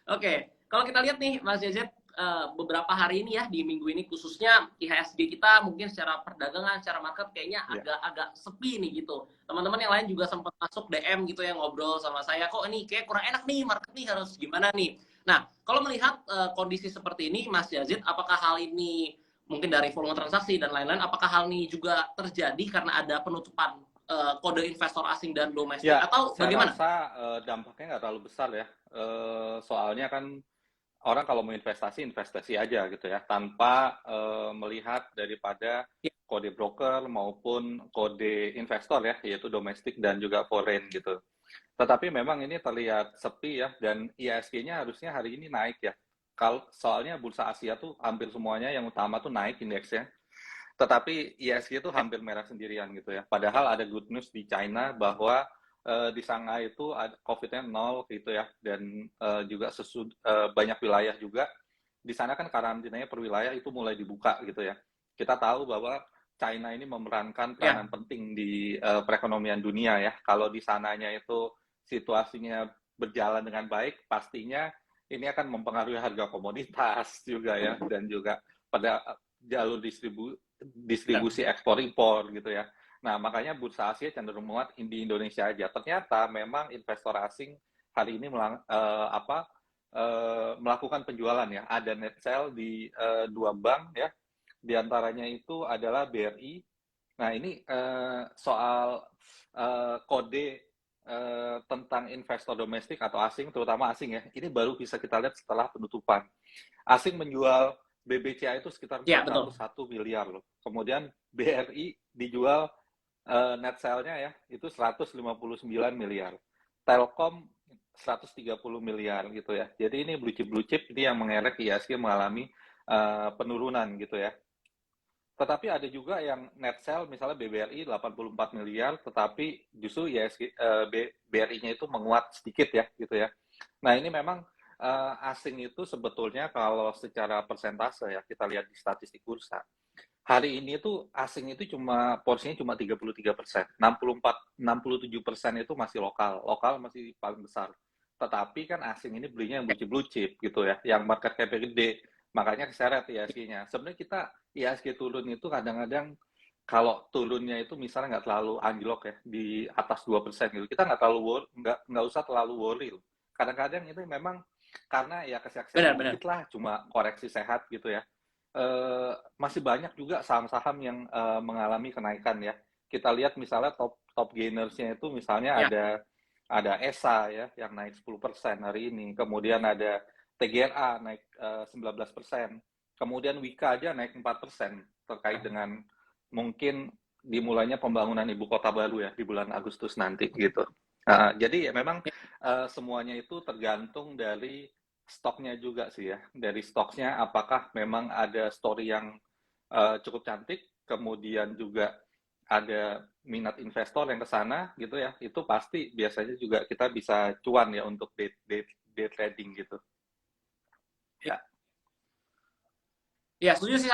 Oke, kalau kita lihat nih Mas Jazet, beberapa hari ini ya di minggu ini khususnya IHSG kita mungkin secara perdagangan, secara market kayaknya Ya, agak sepi nih gitu. Teman-teman yang lain juga sempat masuk DM gitu ya ngobrol sama saya, kok ini kayak kurang enak nih market nih harus gimana nih. Nah, kalau melihat kondisi seperti ini Mas Yazid, apakah hal ini mungkin dari volume transaksi dan lain-lain, apakah hal ini juga terjadi karena ada penutupan kode investor asing dan domestik ya, atau saya bagaimana? rasa dampaknya nggak terlalu besar ya. Soalnya kan orang kalau mau investasi, investasi aja gitu ya, tanpa melihat daripada Ya, kode broker maupun kode investor ya, yaitu domestik dan juga foreign gitu. Tetapi memang ini terlihat sepi ya, dan IHSG-nya harusnya hari ini naik ya. Kalau soalnya bursa Asia tuh hampir semuanya yang utama tuh naik indeksnya. Tetapi ISG itu hampir merah sendirian gitu ya. Padahal ada good news di China bahwa di Shanghai itu COVID-nya nol gitu ya, dan juga banyak wilayah juga di sana kan karantinanya per wilayah itu mulai dibuka gitu ya. Kita tahu bahwa China ini memerankan ya, peranan penting di perekonomian dunia ya. Kalau di sananya itu situasinya berjalan dengan baik, pastinya ini akan mempengaruhi harga komoditas juga ya, dan juga pada jalur benar. distribusi ekspor impor gitu ya. Nah, makanya bursa Asia cenderung menguat di Indonesia aja. Ternyata memang investor asing hari ini melakukan penjualan ya. Ada net sell di dua bank ya. Di antaranya itu adalah BRI. Nah, ini soal kode tentang investor domestik atau asing, terutama asing ya. Ini baru bisa kita lihat setelah penutupan. Asing menjual BBCA itu sekitar Ya, betul. 401 miliar loh. Kemudian BRI dijual net sale-nya ya itu 159 miliar. Telkom 130 miliar gitu ya. Jadi ini blue chip ini yang mengerek IHSG mengalami penurunan gitu ya. Tetapi ada juga yang net sale misalnya BBRI 84 miliar, tetapi justru IHSG BRI-nya itu menguat sedikit ya gitu ya. Nah, ini memang asing itu sebetulnya kalau secara persentase ya kita lihat di statistik bursa. Hari ini tuh asing itu porsinya cuma 33%. 67% itu masih lokal. Lokal masih paling besar. Tetapi kan asing ini belinya yang blue chip gitu ya, yang market cap gede. Makanya keseret IHSG-nya. Sebenarnya kita IHSG turun itu kadang-kadang kalau turunnya itu misalnya nggak terlalu anjlok ya di atas 2% gitu. Kita nggak usah terlalu worry. Kadang-kadang itu memang karena ya kesaksian Benar-benar. dikit lah, cuma koreksi sehat gitu ya. Masih banyak juga saham-saham yang mengalami kenaikan ya. Kita lihat misalnya top gainersnya itu misalnya Ya, ada ESA ya yang naik 10% hari ini. Kemudian ada TGRA naik 19%. Kemudian Wika aja naik 4% terkait dengan mungkin dimulainya pembangunan ibu kota baru ya di bulan Agustus nanti gitu. Jadi ya memang semuanya itu tergantung dari stoknya juga sih ya. Dari stoknya apakah memang ada story yang cukup cantik, kemudian juga ada minat investor yang ke sana gitu ya. Itu pasti biasanya juga kita bisa cuan ya untuk day trading gitu. Ya. ya setuju sih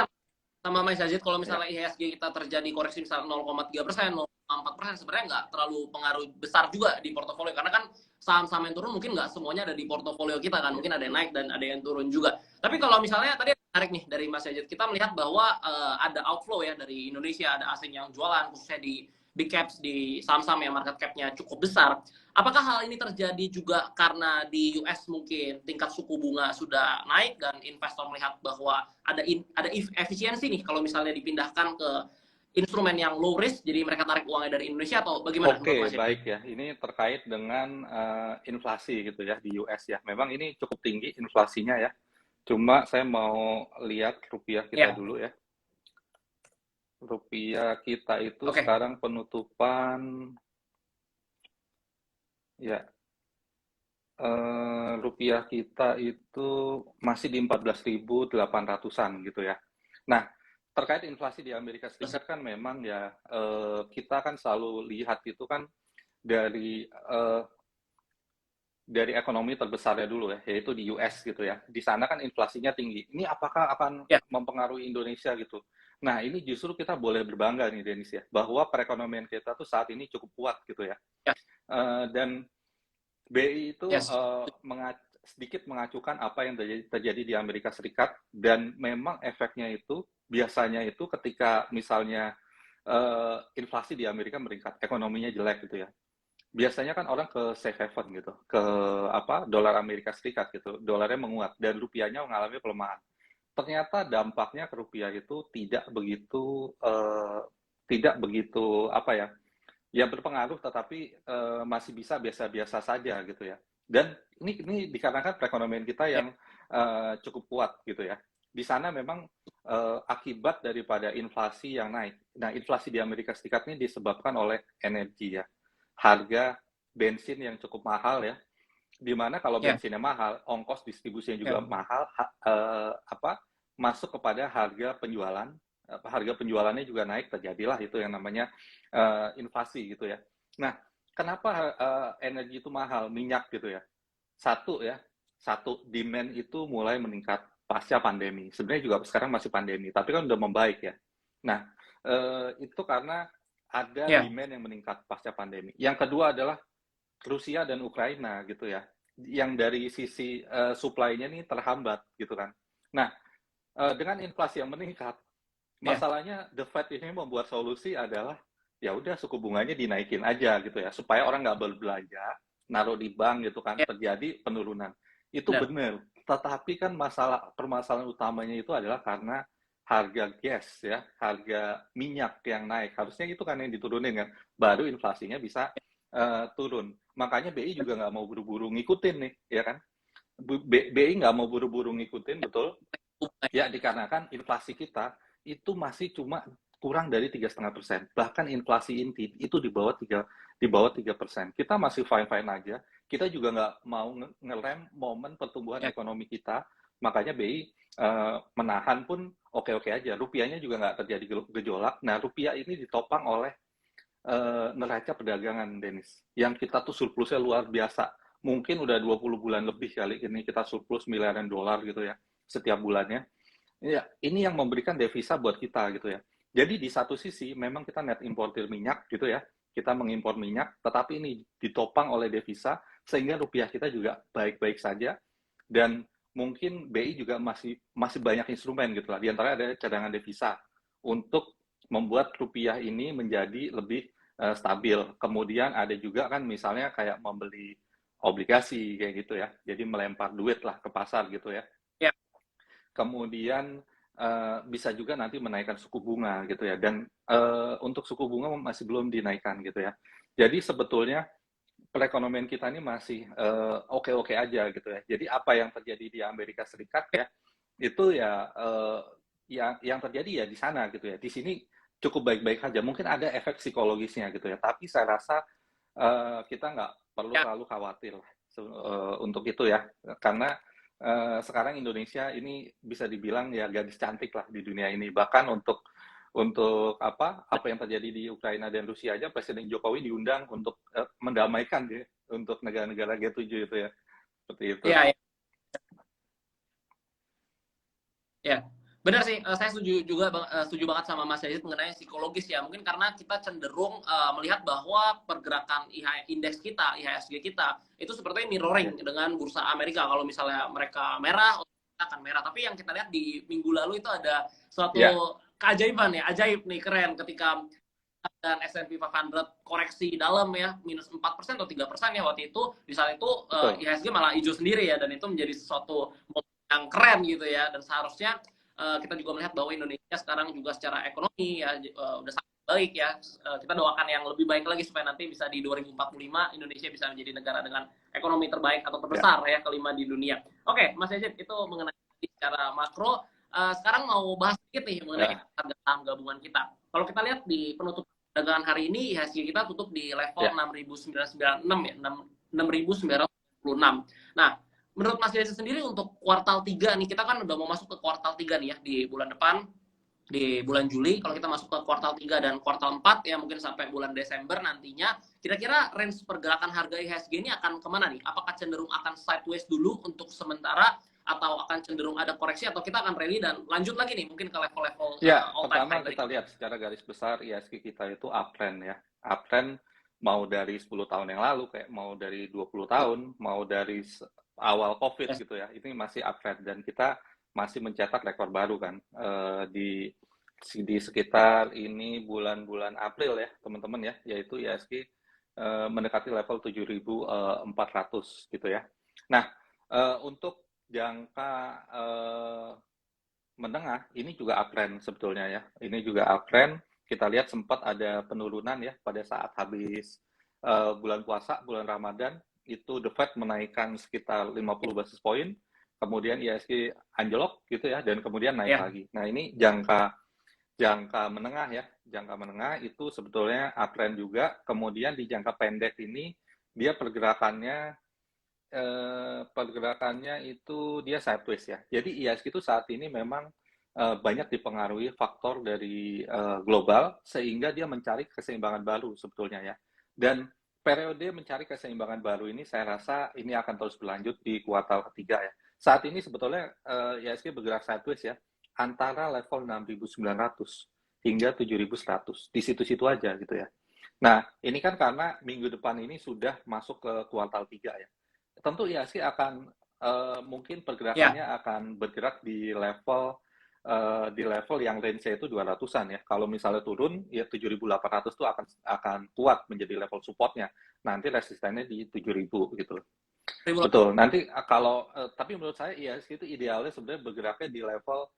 sama Mas Yazid, kalau Ya. misalnya IHSG kita terjadi koreksi misalnya 0,3%, 0,4%, sebenarnya nggak terlalu pengaruh besar juga di portofolio. Karena kan saham-saham yang turun mungkin nggak semuanya ada di portofolio kita kan. Mungkin ada yang naik dan ada yang turun juga. Tapi kalau misalnya tadi menarik nih dari Mas Yazid, kita melihat bahwa ada outflow ya dari Indonesia, ada asing yang jualan, khususnya di big caps, di saham-saham yang market cap-nya cukup besar. Apakah hal ini terjadi juga karena di US mungkin tingkat suku bunga sudah naik dan investor melihat bahwa ada efisiensi nih kalau misalnya dipindahkan ke instrumen yang low risk, jadi mereka tarik uangnya dari Indonesia, atau bagaimana menurut Oke, Mas? baik ya. Ini terkait dengan inflasi gitu ya di US ya. Memang ini cukup tinggi inflasinya ya. Cuma saya mau lihat rupiah kita Ya, dulu ya. Rupiah kita itu oke. sekarang penutupan ya rupiah kita itu masih di 14.800-an gitu ya. Nah, terkait inflasi di Amerika Serikat kan memang ya kita kan selalu lihat itu kan dari dari ekonomi terbesarnya dulu ya, yaitu di US gitu ya. Di sana kan inflasinya tinggi. Ini apakah akan Ya, mempengaruhi Indonesia gitu? Nah, ini justru kita boleh berbangga nih, Denis ya, bahwa perekonomian kita tuh saat ini cukup kuat gitu ya. ya, Dan BI itu yes. sedikit mengacukan apa yang terjadi di Amerika Serikat, dan memang efeknya itu biasanya itu ketika misalnya inflasi di Amerika meningkat, ekonominya jelek gitu ya. Biasanya kan orang ke safe haven gitu, ke apa, dolar Amerika Serikat gitu, dolarnya menguat dan rupiahnya mengalami pelemahan. Ternyata dampaknya ke rupiah itu tidak begitu apa ya, ya berpengaruh, tetapi masih bisa biasa-biasa saja gitu ya. Dan ini dikarenakan perekonomian kita Ya, yang cukup kuat gitu ya. Di sana memang akibat daripada inflasi yang naik. Nah, inflasi di Amerika Serikat ini disebabkan oleh energi ya. Harga bensin yang cukup mahal ya. Di mana kalau ya, bensinnya mahal, ongkos distribusinya juga ya, mahal, masuk kepada harga penjualan, harga penjualannya juga naik, terjadilah itu yang namanya inflasi gitu ya. Nah, kenapa energi itu mahal, minyak gitu ya? Satu demand itu mulai meningkat pasca pandemi. Sebenarnya juga sekarang masih pandemi, tapi kan udah membaik ya. Nah, itu karena ada ya, demand yang meningkat pasca pandemi. Yang kedua adalah Rusia dan Ukraina gitu ya, yang dari sisi supply-nya nih terhambat gitu kan. Nah, dengan inflasi yang meningkat, ya, masalahnya The Fed ini membuat solusi adalah ya udah suku bunganya dinaikin aja gitu ya, supaya orang nggak berbelanja, naruh di bank gitu kan, ya, terjadi penurunan. Itu benar. benar. Tetapi kan permasalahan utamanya itu adalah karena harga gas ya, harga minyak yang naik. Harusnya itu kan yang diturunin kan, baru inflasinya bisa turun. Makanya BI juga nggak mau buru-buru ngikutin nih, ya kan? BI nggak mau buru-buru ngikutin, betul? Ya, dikarenakan inflasi kita itu masih cuma kurang dari 3,5%. Bahkan inflasi inti itu di bawah 3%. Kita masih fine-fine aja. Kita juga nggak mau ngerem momen pertumbuhan Ya, ekonomi kita. Makanya BI menahan pun oke-oke aja. Rupiahnya juga nggak terjadi gejolak. Nah, rupiah ini ditopang oleh neraca perdagangan, Dennis. Yang kita tuh surplusnya luar biasa. Mungkin udah 20 bulan lebih kali ini kita surplus miliaran dolar gitu ya, setiap bulannya. Ya, ini yang memberikan devisa buat kita gitu ya. Jadi di satu sisi memang kita net importer minyak gitu ya. Kita mengimpor minyak, tetapi ini ditopang oleh devisa sehingga rupiah kita juga baik-baik saja, dan mungkin BI juga masih masih banyak instrumen gitu lah. Di antara ada cadangan devisa untuk membuat rupiah ini menjadi lebih stabil. Kemudian ada juga kan misalnya kayak membeli obligasi kayak gitu ya. Jadi melempar duit lah ke pasar gitu ya. ya, Kemudian bisa juga nanti menaikkan suku bunga gitu ya, dan untuk suku bunga masih belum dinaikkan gitu ya. Jadi sebetulnya perekonomian kita ini masih oke-oke aja gitu ya. Jadi apa yang terjadi di Amerika Serikat ya, itu ya yang terjadi ya di sana gitu ya. Di sini cukup baik-baik aja. Mungkin ada efek psikologisnya gitu ya, tapi saya rasa kita nggak perlu ya, terlalu khawatir lah untuk itu ya, karena sekarang Indonesia ini bisa dibilang ya gadis cantik lah di dunia ini. Bahkan untuk apa yang terjadi di Ukraina dan Rusia aja, Presiden Jokowi diundang untuk mendamaikan ya, untuk negara-negara G7 itu ya, seperti itu. ya, ya. Ya, benar sih. Saya setuju juga, setuju banget sama Mas Yazid mengenai psikologis ya. Mungkin karena kita cenderung melihat bahwa pergerakan indeks kita, IHSG kita, itu sepertinya mirroring dengan bursa Amerika. Kalau misalnya mereka merah, kita akan merah. Tapi yang kita lihat di minggu lalu itu ada Ya, suatu keajaiban ya, ajaib nih, keren. Ketika dan S&P 500 koreksi dalam ya, minus 4% atau 3% ya waktu itu. Di saat itu betul. IHSG malah hijau sendiri ya, dan itu menjadi sesuatu yang keren gitu ya. Dan seharusnya kita juga melihat bahwa Indonesia sekarang juga secara ekonomi ya udah sangat baik ya. Kita doakan yang lebih baik lagi supaya nanti bisa di 2045 Indonesia bisa menjadi negara dengan ekonomi terbaik atau Ya, terbesar ya, kelima di dunia. Oke, Mas Yazid, itu mengenai secara makro. Sekarang mau bahas sedikit nih mengenai ya, harga saham gabungan kita. Kalau kita lihat di penutup perdagangan hari ini, IHSG kita tutup di level ya. 6.996 ya, 6.996. Nah, menurut Mas Desi sendiri untuk kuartal 3 nih, kita kan udah mau masuk ke kuartal 3 nih ya di bulan depan, di bulan Juli. Kalau kita masuk ke kuartal 3 dan kuartal 4 ya mungkin sampai bulan Desember nantinya, kira-kira range pergerakan harga IHSG ini akan kemana nih? Apakah cenderung akan sideways dulu untuk sementara, atau akan cenderung ada koreksi, atau kita akan rally dan lanjut lagi nih mungkin ke level-level Ya, all time pertama high kita berikutnya? lihat secara garis besar ISG kita itu uptrend ya. Uptrend mau dari 10 tahun yang lalu, kayak mau dari 20 tahun, mau dari awal COVID Yes. gitu ya. Ini masih uptrend dan kita masih mencetak rekor baru kan di sekitar ini bulan-bulan April ya teman-teman ya, yaitu IHSG mendekati level 7.400 gitu ya. Nah, untuk jangka menengah ini juga uptrend sebetulnya ya. Ini juga uptrend. Kita lihat sempat ada penurunan ya pada saat habis bulan puasa, bulan Ramadan, itu The Fed menaikkan sekitar 50 basis point, kemudian IHSG anjlok gitu ya, dan kemudian naik Ya. lagi. Nah, ini jangka menengah ya, jangka menengah itu sebetulnya uptrend juga. Kemudian di jangka pendek ini dia pergerakannya itu dia sideways ya. Jadi IHSG itu saat ini memang banyak dipengaruhi faktor dari global sehingga dia mencari keseimbangan baru sebetulnya ya. Dan periode mencari keseimbangan baru ini saya rasa ini akan terus berlanjut di kuartal ketiga ya. Saat ini sebetulnya IHSG bergerak sideways ya, antara level 6.900 hingga 7.100 di situ-situ aja gitu ya. Nah, ini kan karena minggu depan ini sudah masuk ke kuartal 3 ya. Tentu IHSG akan mungkin Ya. pergerakannya akan bergerak di level yang range-nya itu 200-an ya. Kalau misalnya turun ya 7.800 itu akan kuat menjadi level support-nya. Nanti resistennya di 7.000 gitu. Betul. Nanti kalau tapi menurut saya IHSG itu idealnya sebenarnya bergeraknya di level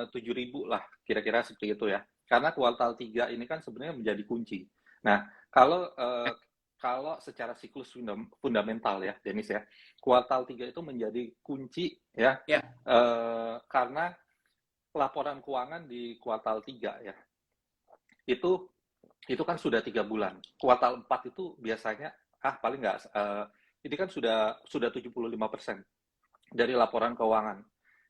7.000 lah, kira-kira seperti itu ya. Karena kuartal 3 ini kan sebenarnya menjadi kunci. Nah, kalau secara siklus fundamental ya, Denis ya, kuartal 3 itu menjadi kunci ya, Ya. karena laporan keuangan di kuartal 3 ya, itu kan sudah 3 bulan. Kuartal 4 itu biasanya, paling nggak, ini kan sudah 75% dari laporan keuangan.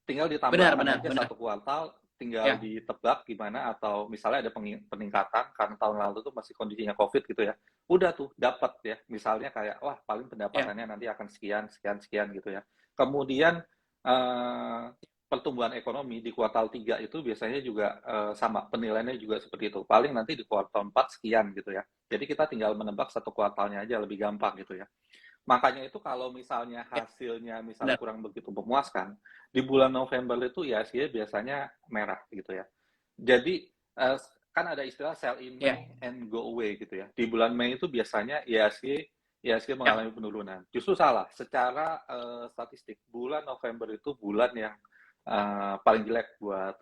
Tinggal Benar, ditambahkan benar, aja benar. satu kuartal, tinggal Ya. ditebak gimana, atau misalnya ada peningkatan karena tahun lalu tuh masih kondisinya COVID gitu ya. Udah tuh dapat ya, misalnya kayak wah paling Ya. pendapatannya nanti akan sekian sekian sekian gitu ya. Kemudian eh, pertumbuhan ekonomi di kuartal 3 itu biasanya juga sama, penilaiannya juga seperti itu. Paling nanti di kuartal 4 sekian gitu ya. Jadi kita tinggal menebak satu kuartalnya aja lebih gampang gitu ya. Makanya itu kalau misalnya Ya. hasilnya misalnya Benar. kurang begitu memuaskan, di bulan November itu IHSG biasanya merah gitu ya. Jadi kan ada istilah sell in Ya. May and go away gitu ya. Di bulan Mei itu biasanya IHSG Ya. mengalami penurunan. Justru salah. Secara statistik, bulan November itu bulan yang paling jelek buat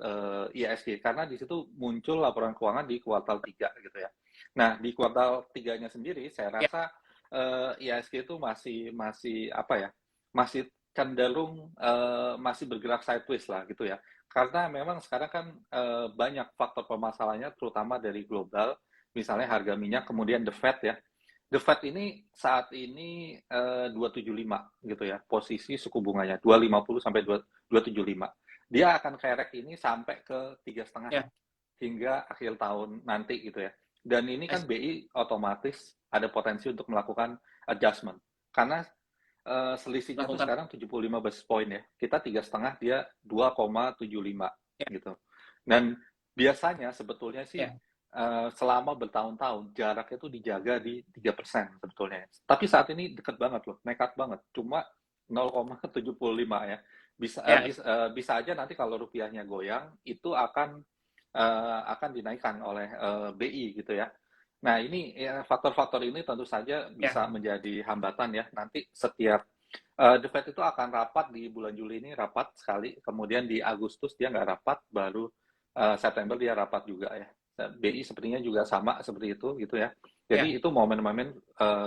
IHSG karena di situ muncul laporan keuangan di kuartal 3 gitu ya. Nah, di kuartal 3-nya sendiri saya Ya. rasa IHSG itu masih apa ya? Masih cenderung masih bergerak sideways lah gitu ya. Karena memang sekarang kan banyak faktor permasalahannya terutama dari global, misalnya harga minyak, kemudian the Fed ya. The Fed ini saat ini 275 gitu ya, posisi suku bunganya 250 sampai 275. Dia akan kerek ini sampai ke 3,5 Ya. hingga akhir tahun nanti gitu ya. Dan ini kan Yes. BI otomatis ada potensi untuk melakukan adjustment. Karena selisihnya tuh Lakukan. sekarang 75 basis point ya. Kita 3,5, dia 2,75 Ya. gitu. Dan biasanya sebetulnya sih Ya. selama bertahun-tahun jaraknya itu dijaga di 3% sebetulnya. Tapi saat ini dekat banget loh, nekat banget. Cuma 0,75 ya. Ya. Bisa aja nanti kalau rupiahnya goyang itu akan dinaikkan oleh BI gitu ya. Nah, ini ya, faktor-faktor ini tentu saja Ya. bisa menjadi hambatan ya. Nanti setiap The Fed itu akan rapat di bulan Juli ini rapat sekali, kemudian di Agustus dia nggak rapat, baru September dia rapat juga ya. BI sepertinya juga sama seperti itu gitu ya. Jadi Ya. itu momen-momen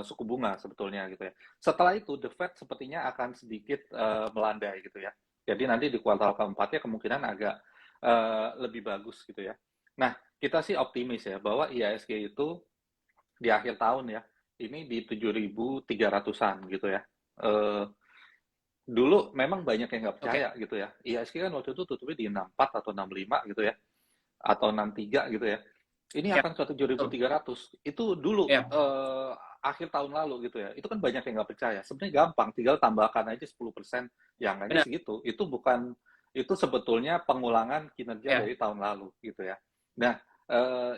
suku bunga sebetulnya gitu ya. Setelah itu The Fed sepertinya akan sedikit melandai gitu ya. Jadi nanti di kuartal keempatnya kemungkinan agak lebih bagus gitu ya. Nah, kita sih optimis ya bahwa IHSG itu di akhir tahun ya, ini di 7.300-an gitu ya. Eh, Dulu memang banyak yang nggak Oke. percaya gitu ya. IHSG kan waktu itu tutupnya di 64 atau 65 gitu ya, atau 63 gitu ya. Ini Ya. akan ke Betul. 7.300. Itu dulu Ya. akhir tahun lalu gitu ya. Itu kan banyak yang nggak percaya. Sebenarnya gampang, tinggal tambahkan aja 10%, yang aja Benar. segitu. Itu sebetulnya pengulangan kinerja Ya. dari tahun lalu gitu ya. Nah,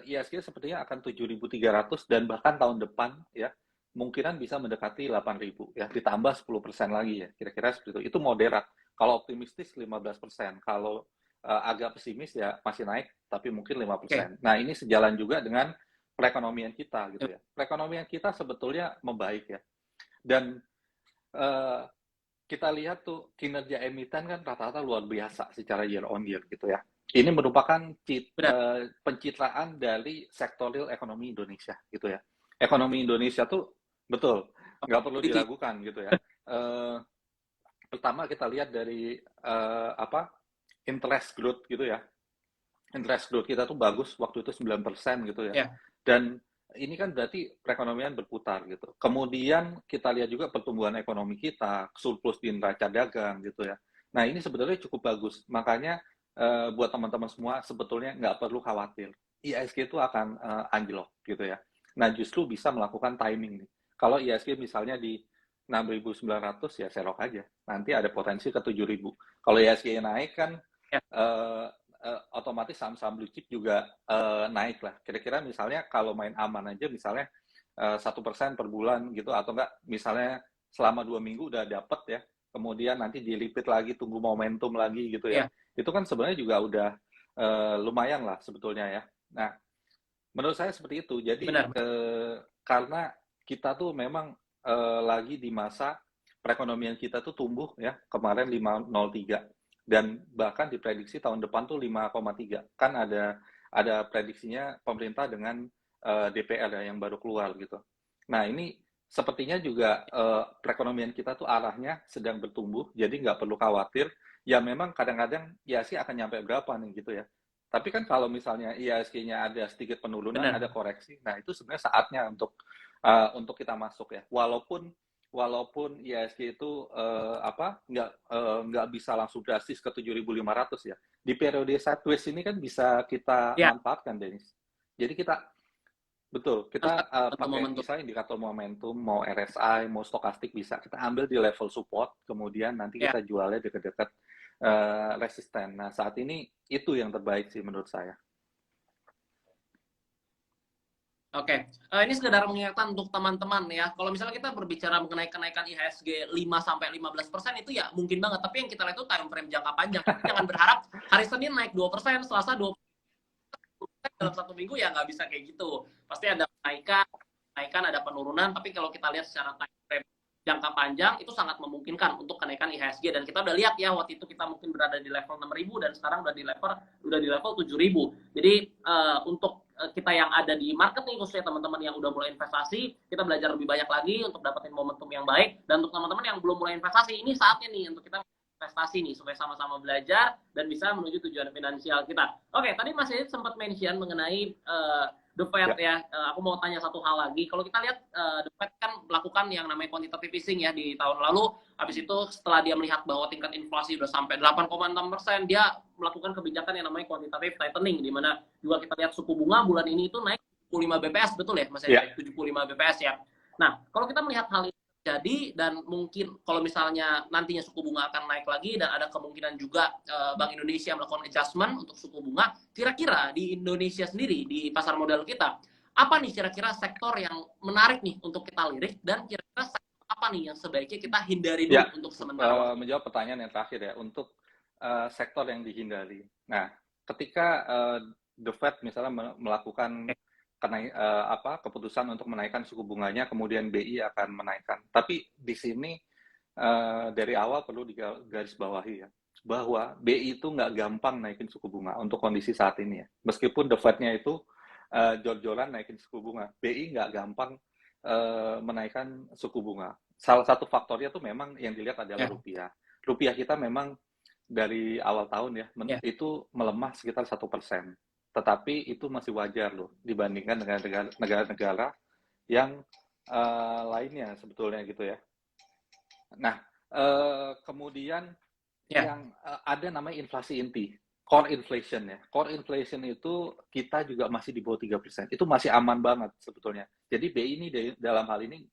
IHSG sepertinya akan 7.300 dan bahkan tahun depan ya kemungkinan bisa mendekati 8.000 ya, ditambah 10% lagi ya, kira-kira seperti itu. Itu moderat. Kalau optimistis 15%, kalau agak pesimis ya masih naik, tapi mungkin Oke. 5%. Nah, ini sejalan juga dengan perekonomian kita gitu ya. Perekonomian kita sebetulnya membaik ya. Dan eh, kita lihat tuh kinerja emiten kan rata-rata luar biasa secara year on year gitu ya. Ini merupakan Benar. pencitraan dari sektor real ekonomi Indonesia gitu ya. Ekonomi Indonesia tuh betul nggak perlu Jadi, diragukan gitu ya. Eh, Pertama kita lihat dari apa interest growth gitu ya. Interest growth kita tuh bagus waktu itu 9% gitu ya. ya. Dan ini kan berarti perekonomian berputar gitu. Kemudian kita lihat juga pertumbuhan ekonomi kita, surplus di neraca dagang gitu ya. Nah ini sebetulnya cukup bagus. Makanya buat teman-teman semua sebetulnya nggak perlu khawatir. IISG itu akan anjlok gitu ya. Nah justru bisa melakukan timing nih. Kalau IISG misalnya di 6.900 ya serok aja. Nanti ada potensi ke 7.000. Kalau IISG naik kan Ya. eh, otomatis saham-saham blue chip juga naik lah. Kira-kira misalnya kalau main aman aja misalnya 1% per bulan gitu atau enggak misalnya selama 2 minggu udah dapet ya, kemudian nanti di-repeat lagi tunggu momentum lagi gitu ya. Ya. Itu kan sebenarnya juga udah lumayan lah sebetulnya ya. Nah, menurut saya seperti itu. Jadi Benar. karena kita tuh memang lagi di masa perekonomian kita tuh tumbuh ya kemarin 5,03 dan bahkan diprediksi tahun depan tuh 5,3. Kan ada prediksinya pemerintah dengan DPR ya, yang baru keluar gitu. Nah ini sepertinya juga perekonomian kita tuh arahnya sedang bertumbuh, jadi nggak perlu khawatir. Ya memang kadang-kadang ya sih akan nyampe berapa nih gitu ya. Tapi kan kalau misalnya IISG-nya ada sedikit penurunan, Benar. ada koreksi, nah itu sebenarnya saatnya untuk kita masuk ya. Walaupun IISG itu nggak bisa langsung drastis ke 7.500 ya. Di periode sideways ini kan bisa kita Ya. manfaatkan, Dennis. Jadi kita betul kita Untuk pakai momentum. misalnya indikator momentum, mau RSI, mau stokastik bisa kita ambil di level support, kemudian nanti Ya. kita jualnya dekat-dekat resisten. Nah saat ini itu yang terbaik sih menurut saya. Oke, ini sekedar mengingatkan untuk teman-teman ya. Kalau misalnya kita berbicara mengenai kenaikan IHSG 5-15% itu ya mungkin banget. Tapi yang kita lihat itu time frame jangka panjang. Jadi jangan berharap hari Senin naik 2%, Selasa 2% dalam 1 minggu ya nggak bisa kayak gitu. Pasti ada kenaikan, ada penurunan. Tapi kalau kita lihat secara time frame jangka panjang itu sangat memungkinkan untuk kenaikan IHSG dan kita udah lihat ya waktu itu kita mungkin berada di level 6.000 dan sekarang udah di level 7.000. Jadi untuk kita yang ada di market nih khususnya teman-teman yang udah mulai investasi, kita belajar lebih banyak lagi untuk dapetin momentum yang baik. Dan untuk teman-teman yang belum mulai investasi, ini saatnya nih untuk kita investasi nih supaya sama-sama belajar dan bisa menuju tujuan finansial kita. Oke, tadi Mas Yedid sempat mention mengenai The Fed Ya, ya. Aku mau tanya satu hal lagi. Kalau kita lihat The Fed kan melakukan yang namanya quantitative easing ya di tahun lalu. Habis itu setelah dia melihat bahwa tingkat inflasi udah sampai 8,6%, dia melakukan kebijakan yang namanya quantitative tightening, di mana juga kita lihat suku bunga bulan ini itu naik 75 BPS, betul ya Mas ya, Edi? 75 BPS ya. Nah, kalau kita melihat hal ini terjadi dan mungkin kalau misalnya nantinya suku bunga akan naik lagi dan ada kemungkinan juga Bank Indonesia melakukan adjustment untuk suku bunga, kira-kira di Indonesia sendiri di pasar modal kita apa nih kira-kira sektor yang menarik nih untuk kita lirik dan kira-kira sektor apa nih yang sebaiknya kita hindari dulu ya. untuk sementara waktu? Menjawab pertanyaan yang terakhir ya untuk sektor yang dihindari. Nah, ketika The Fed misalnya melakukan keputusan untuk menaikkan suku bunganya, kemudian BI akan menaikkan. Tapi di sini dari awal perlu digarisbawahi ya, bahwa BI itu nggak gampang naikin suku bunga untuk kondisi saat ini ya. Meskipun The Fed-nya itu jor-joran naikin suku bunga, BI nggak gampang menaikkan suku bunga. Salah satu faktornya tuh memang yang dilihat adalah Ya, rupiah. Rupiah kita memang dari awal tahun ya, ya, itu melemah sekitar 1%. Tetapi itu masih wajar loh dibandingkan dengan negara-negara yang lainnya sebetulnya gitu ya. Nah, kemudian ya. yang ada namanya inflasi inti, core inflation ya. Core inflation itu kita juga masih di bawah 3%. Itu masih aman banget sebetulnya. Jadi BI ini dalam hal ini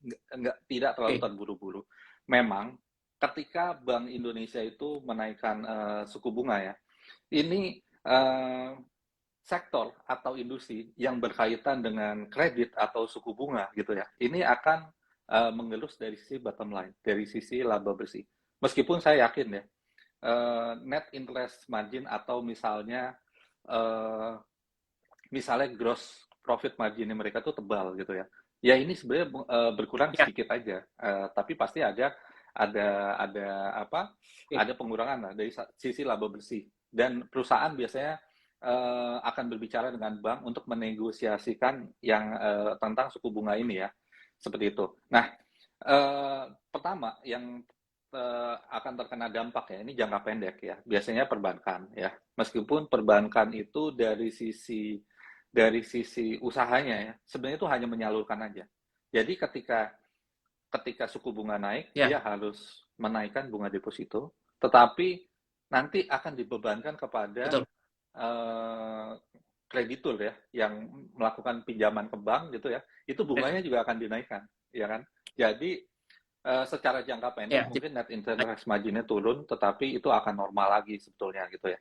tidak terlalu Oke. terburu-buru. Memang ketika Bank Indonesia itu menaikkan suku bunga ya, ini sektor atau industri yang berkaitan dengan kredit atau suku bunga gitu ya, ini akan mengelus dari sisi bottom line, dari sisi laba bersih. Meskipun saya yakin ya, net interest margin atau misalnya gross profit margin mereka tuh tebal gitu ya. Ya ini sebenarnya berkurang Ya, sedikit aja, tapi pasti ada apa? oke. Ada pengurangan lah dari sisi laba bersih. Dan perusahaan biasanya akan berbicara dengan bank untuk menegosiasikan yang tentang suku bunga ini ya, seperti itu. Nah, pertama yang akan terkena dampak ya, ini jangka pendek ya, biasanya perbankan ya. Meskipun perbankan itu dari sisi usahanya ya, sebenarnya itu hanya menyalurkan aja. Jadi ketika suku bunga naik, Ya, dia harus menaikkan bunga deposito, tetapi nanti akan dibebankan kepada betul. eh, kreditur ya, yang melakukan pinjaman ke bank gitu ya, itu bunganya juga akan dinaikkan, ya kan? Jadi secara jangka pendek Ya, mungkin net interest margin-nya turun, tetapi itu akan normal lagi sebetulnya gitu ya.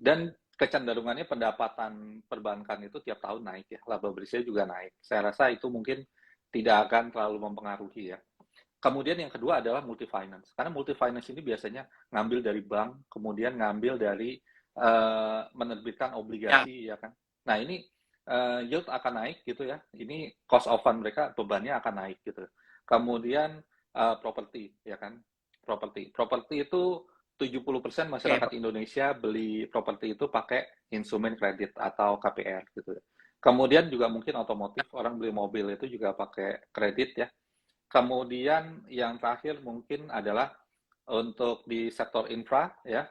Dan kecenderungannya pendapatan perbankan itu tiap tahun naik ya, laba bersihnya juga naik. Saya rasa itu mungkin tidak akan terlalu mempengaruhi ya. Kemudian yang kedua adalah multi finance. Karena multi finance ini biasanya ngambil dari bank, kemudian ngambil dari menerbitkan ya, obligasi ya kan. Nah, ini yield akan naik gitu ya. Ini cost of fund mereka bebannya akan naik gitu. Kemudian properti ya kan. Properti itu 70% masyarakat oke. Indonesia beli properti itu pakai instrumen kredit atau KPR gitu ya. Kemudian juga mungkin otomotif, orang beli mobil itu juga pakai kredit ya. Kemudian yang terakhir mungkin adalah untuk di sektor infra ya,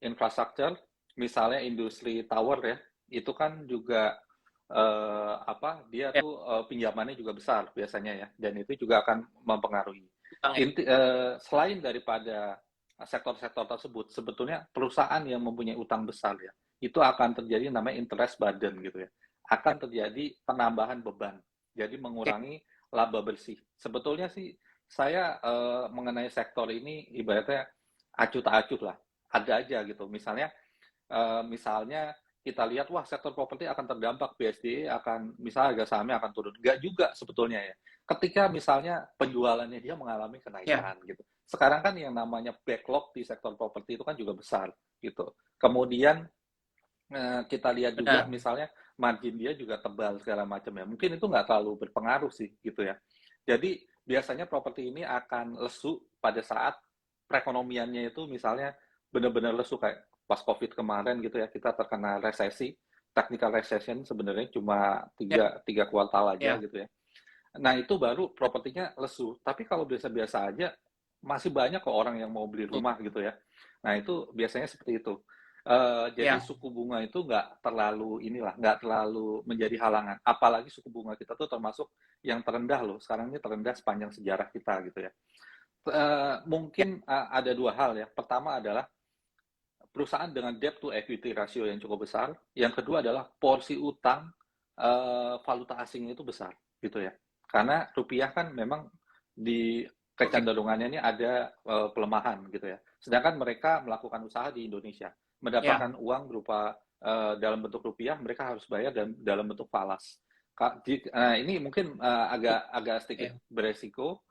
infrastruktur, misalnya industri tower ya, itu kan juga dia Ya, tuh pinjamannya juga besar biasanya ya, dan itu juga akan mempengaruhi. utang ya. Selain daripada sektor-sektor tersebut, sebetulnya perusahaan yang mempunyai utang besar ya, itu akan terjadi namanya interest burden gitu ya, akan terjadi penambahan beban, jadi Oke. mengurangi laba bersih. Sebetulnya sih saya mengenai sektor ini ibaratnya acuh tak acuh lah, ada aja gitu. Misalnya kita lihat wah sektor properti akan terdampak, BSD akan misalnya harga sahamnya akan turun. Enggak juga sebetulnya ya. Ketika misalnya penjualannya dia mengalami Ya, kenaikan gitu. Sekarang kan yang namanya backlog di sektor properti itu kan juga besar gitu. Kemudian kita lihat juga benar. misalnya margin dia juga tebal segala macam ya. Mungkin itu nggak terlalu berpengaruh sih gitu ya. Jadi biasanya properti ini akan lesu pada saat perekonomiannya itu misalnya benar-benar lesu kayak pas COVID kemarin gitu ya, kita terkena resesi, technical recession sebenarnya cuma Ya, tiga kuartal aja ya, gitu ya. Nah itu baru propertinya lesu. Tapi kalau biasa-biasa aja masih banyak kok orang yang mau beli betul. rumah gitu ya. Nah itu biasanya seperti itu. Jadi Ya, suku bunga itu nggak terlalu menjadi halangan. Apalagi suku bunga kita tuh termasuk yang terendah loh. Sekarang ini terendah sepanjang sejarah kita gitu ya. ya, Mungkin ada dua hal ya. Pertama adalah perusahaan dengan debt to equity ratio yang cukup besar. Yang kedua adalah porsi utang valuta asing itu besar gitu ya. Karena rupiah kan memang di oke. kecenderungannya ini ada pelemahan gitu ya. Sedangkan mereka melakukan usaha di Indonesia, Ya, mendapatkan uang berupa dalam bentuk rupiah, mereka harus bayar dalam bentuk falas. Nah, ini mungkin agak agak sedikit oke. beresiko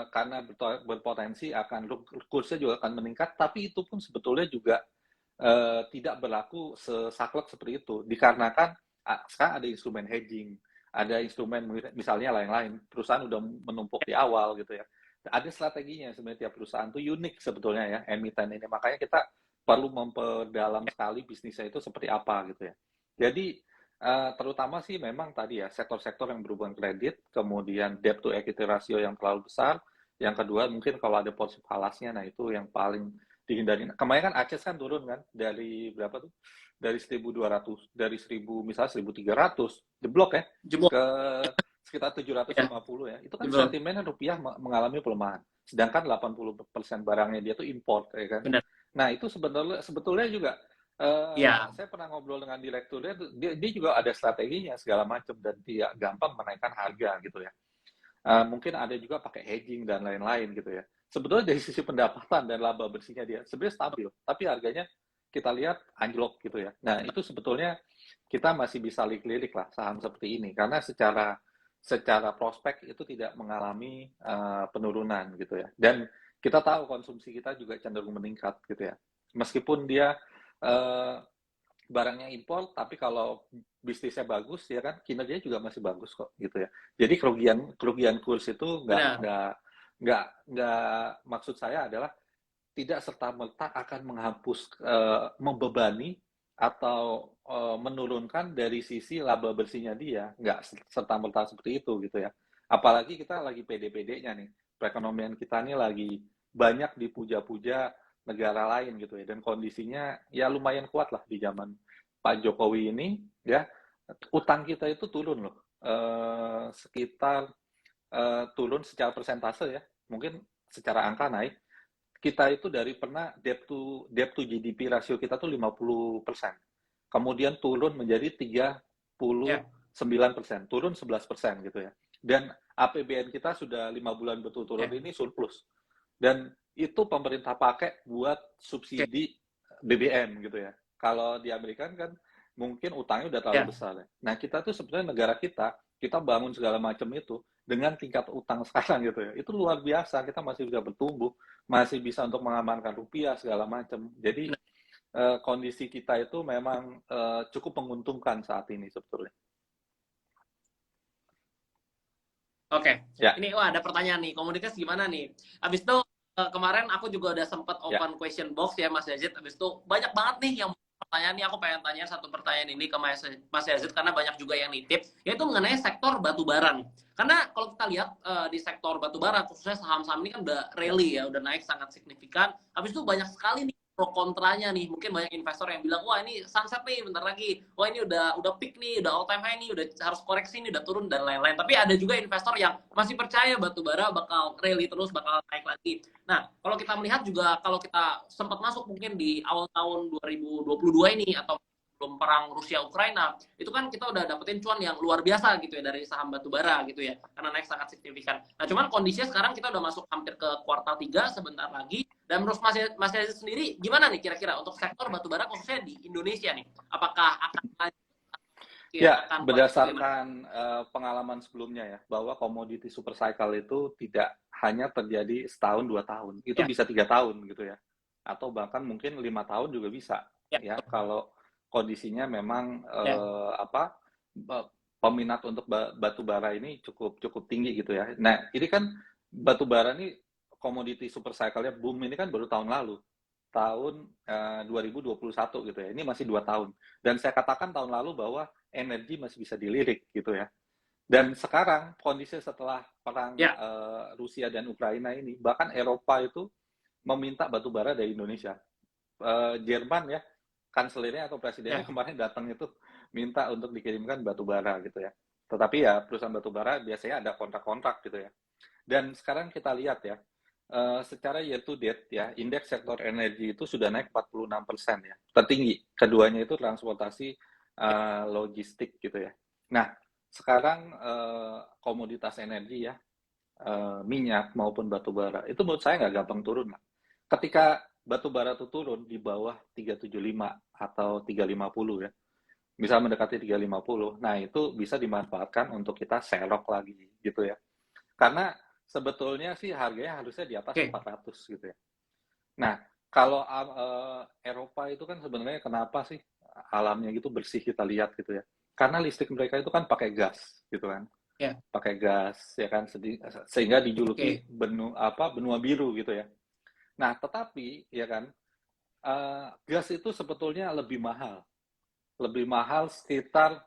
karena berpotensi akan kursnya juga akan meningkat, tapi itu pun sebetulnya juga tidak berlaku sesaklek seperti itu, dikarenakan sekarang ada instrumen hedging, ada instrumen misalnya lain-lain, perusahaan udah menumpuk di awal gitu ya. Ada strateginya sebenarnya tiap perusahaan tuh unik sebetulnya ya, emiten ini. Makanya kita perlu memperdalam sekali bisnisnya itu seperti apa gitu ya. Jadi terutama sih memang tadi ya sektor-sektor yang berhubungan kredit, kemudian debt to equity ratio yang terlalu besar, yang kedua mungkin kalau ada porsi falasnya, nah itu yang paling dihindari. Kemarin kan Aceh kan turun kan dari berapa tuh? Dari 1.200, dari 1.000 misalnya 1.300 jeblok ya Jebol. ke sekitar Ya, 750 ya. Itu kan jebol. sentimennya rupiah mengalami pelemahan. Sedangkan 80% barangnya dia tuh import ya kan. Benar. Nah, itu sebetulnya juga Ya, saya pernah ngobrol dengan direkturnya, dia juga ada strateginya segala macam dan dia gampang menaikkan harga gitu ya. Mungkin ada juga pakai hedging dan lain-lain gitu ya. Sebetulnya dari sisi pendapatan dan laba bersihnya dia sebenarnya stabil, tapi harganya kita lihat anjlok gitu ya. Nah, itu sebetulnya kita masih bisa lirik-lirik lah saham seperti ini karena secara secara prospek itu tidak mengalami penurunan gitu ya. Dan kita tahu konsumsi kita juga cenderung meningkat gitu ya. Meskipun dia barangnya impor, tapi kalau bisnisnya bagus ya kan kinerjanya juga masih bagus kok gitu ya. Jadi kerugian kurs itu Benar. nggak maksud saya adalah tidak serta-merta akan menghapus, membebani atau menurunkan dari sisi laba bersihnya dia, nggak serta-merta seperti itu gitu ya. Apalagi kita lagi pede-pedenya nih, perekonomian kita nih lagi banyak dipuja-puja negara lain gitu ya, dan kondisinya ya lumayan kuat lah di zaman Pak Jokowi ini ya. Utang kita itu turun loh, sekitar turun secara persentase ya, mungkin secara angka naik kita itu dari pernah debt to GDP rasio kita tuh 50%. Kemudian turun menjadi Ya. 39%, turun 11% gitu ya. Dan APBN kita sudah 5 bulan berturut-turut Ya. ini surplus. Dan itu pemerintah pakai buat Oke. subsidi BBM gitu ya. Kalau di Amerika kan mungkin utangnya udah terlalu Ya. besar ya. Nah kita tuh sebenarnya negara kita bangun segala macam itu dengan tingkat utang sekarang gitu ya. Itu luar biasa, kita masih bisa bertumbuh, masih bisa untuk mengamankan rupiah segala macam. Jadi Benar. kondisi kita itu memang cukup menguntungkan saat ini sebetulnya. Oke. Ya, Ini wah ada pertanyaan nih. Komoditas gimana nih? Habis itu kemarin aku juga udah sempat ya, open question box ya Mas Yazid. Habis itu banyak banget nih yang pertanyaan nih. Aku pengen tanya satu pertanyaan ini ke Mas Yazid karena banyak juga yang nitip, yaitu mengenai sektor batubara nih. Karena kalau kita lihat di sektor batubara khususnya saham-saham ini kan udah rally ya, udah naik sangat signifikan. Habis itu banyak sekali nih pro kontranya nih. Mungkin banyak investor yang bilang, wah ini sunset nih bentar lagi. Wah ini udah peak nih, udah all time high nih, udah harus koreksi nih, udah turun dan lain-lain. Tapi ada juga investor yang masih percaya batu bara bakal rally terus, bakal naik lagi. Nah, kalau kita melihat juga, kalau kita sempat masuk mungkin di awal tahun 2022 ini atau belum perang Rusia Ukraina, itu kan kita udah dapetin cuan yang luar biasa gitu ya dari saham batubara gitu ya, karena naik sangat signifikan. Nah, cuman kondisinya sekarang kita udah masuk hampir ke kuartal 3 sebentar lagi. Dan menurut Mas Yazid sendiri gimana nih kira-kira untuk sektor batubara khususnya di Indonesia nih? Apakah akan ya, akan bagaimana? berdasarkan pengalaman sebelumnya ya, bahwa komoditi super cycle itu tidak hanya terjadi setahun 2 tahun, itu Ya, bisa 3 tahun gitu ya, atau bahkan mungkin 5 tahun juga bisa ya, ya, kalau kondisinya memang ya, peminat untuk batu bara ini cukup cukup tinggi gitu ya. Nah ini kan batu bara ini komoditi super cycle-nya boom ini kan baru tahun lalu, tahun 2021 gitu ya. Ini masih 2 tahun. Dan saya katakan tahun lalu bahwa energi masih bisa dilirik gitu ya. Dan sekarang kondisi setelah perang ya, Rusia dan Ukraina ini, bahkan Eropa itu meminta batu bara dari Indonesia. Jerman ya, kanselernya atau presidennya ya. kemarin datang itu minta untuk dikirimkan batu bara gitu ya. Tetapi ya perusahaan batu bara biasanya ada kontrak-kontrak gitu ya. Dan sekarang kita lihat ya, secara year to date ya, indeks sektor energi itu sudah naik 46% ya, tertinggi. Keduanya itu transportasi, logistik gitu ya. Nah, sekarang komoditas energi ya, minyak maupun batu bara, itu menurut saya nggak gampang turun lah. Ketika batu bara itu turun di bawah 375 atau 350 ya, bisa mendekati 350, nah itu bisa dimanfaatkan untuk kita serok lagi gitu ya. Karena sebetulnya sih harganya harusnya di atas Oke. 400 gitu ya. Nah, kalau Eropa itu kan sebenarnya kenapa sih alamnya gitu bersih kita lihat gitu ya. Karena listrik mereka itu kan pakai gas gitu kan. Ya, Pakai gas ya kan sehingga dijuluki oke. benua biru gitu ya. Nah, tetapi ya kan gas itu sebetulnya lebih mahal sekitar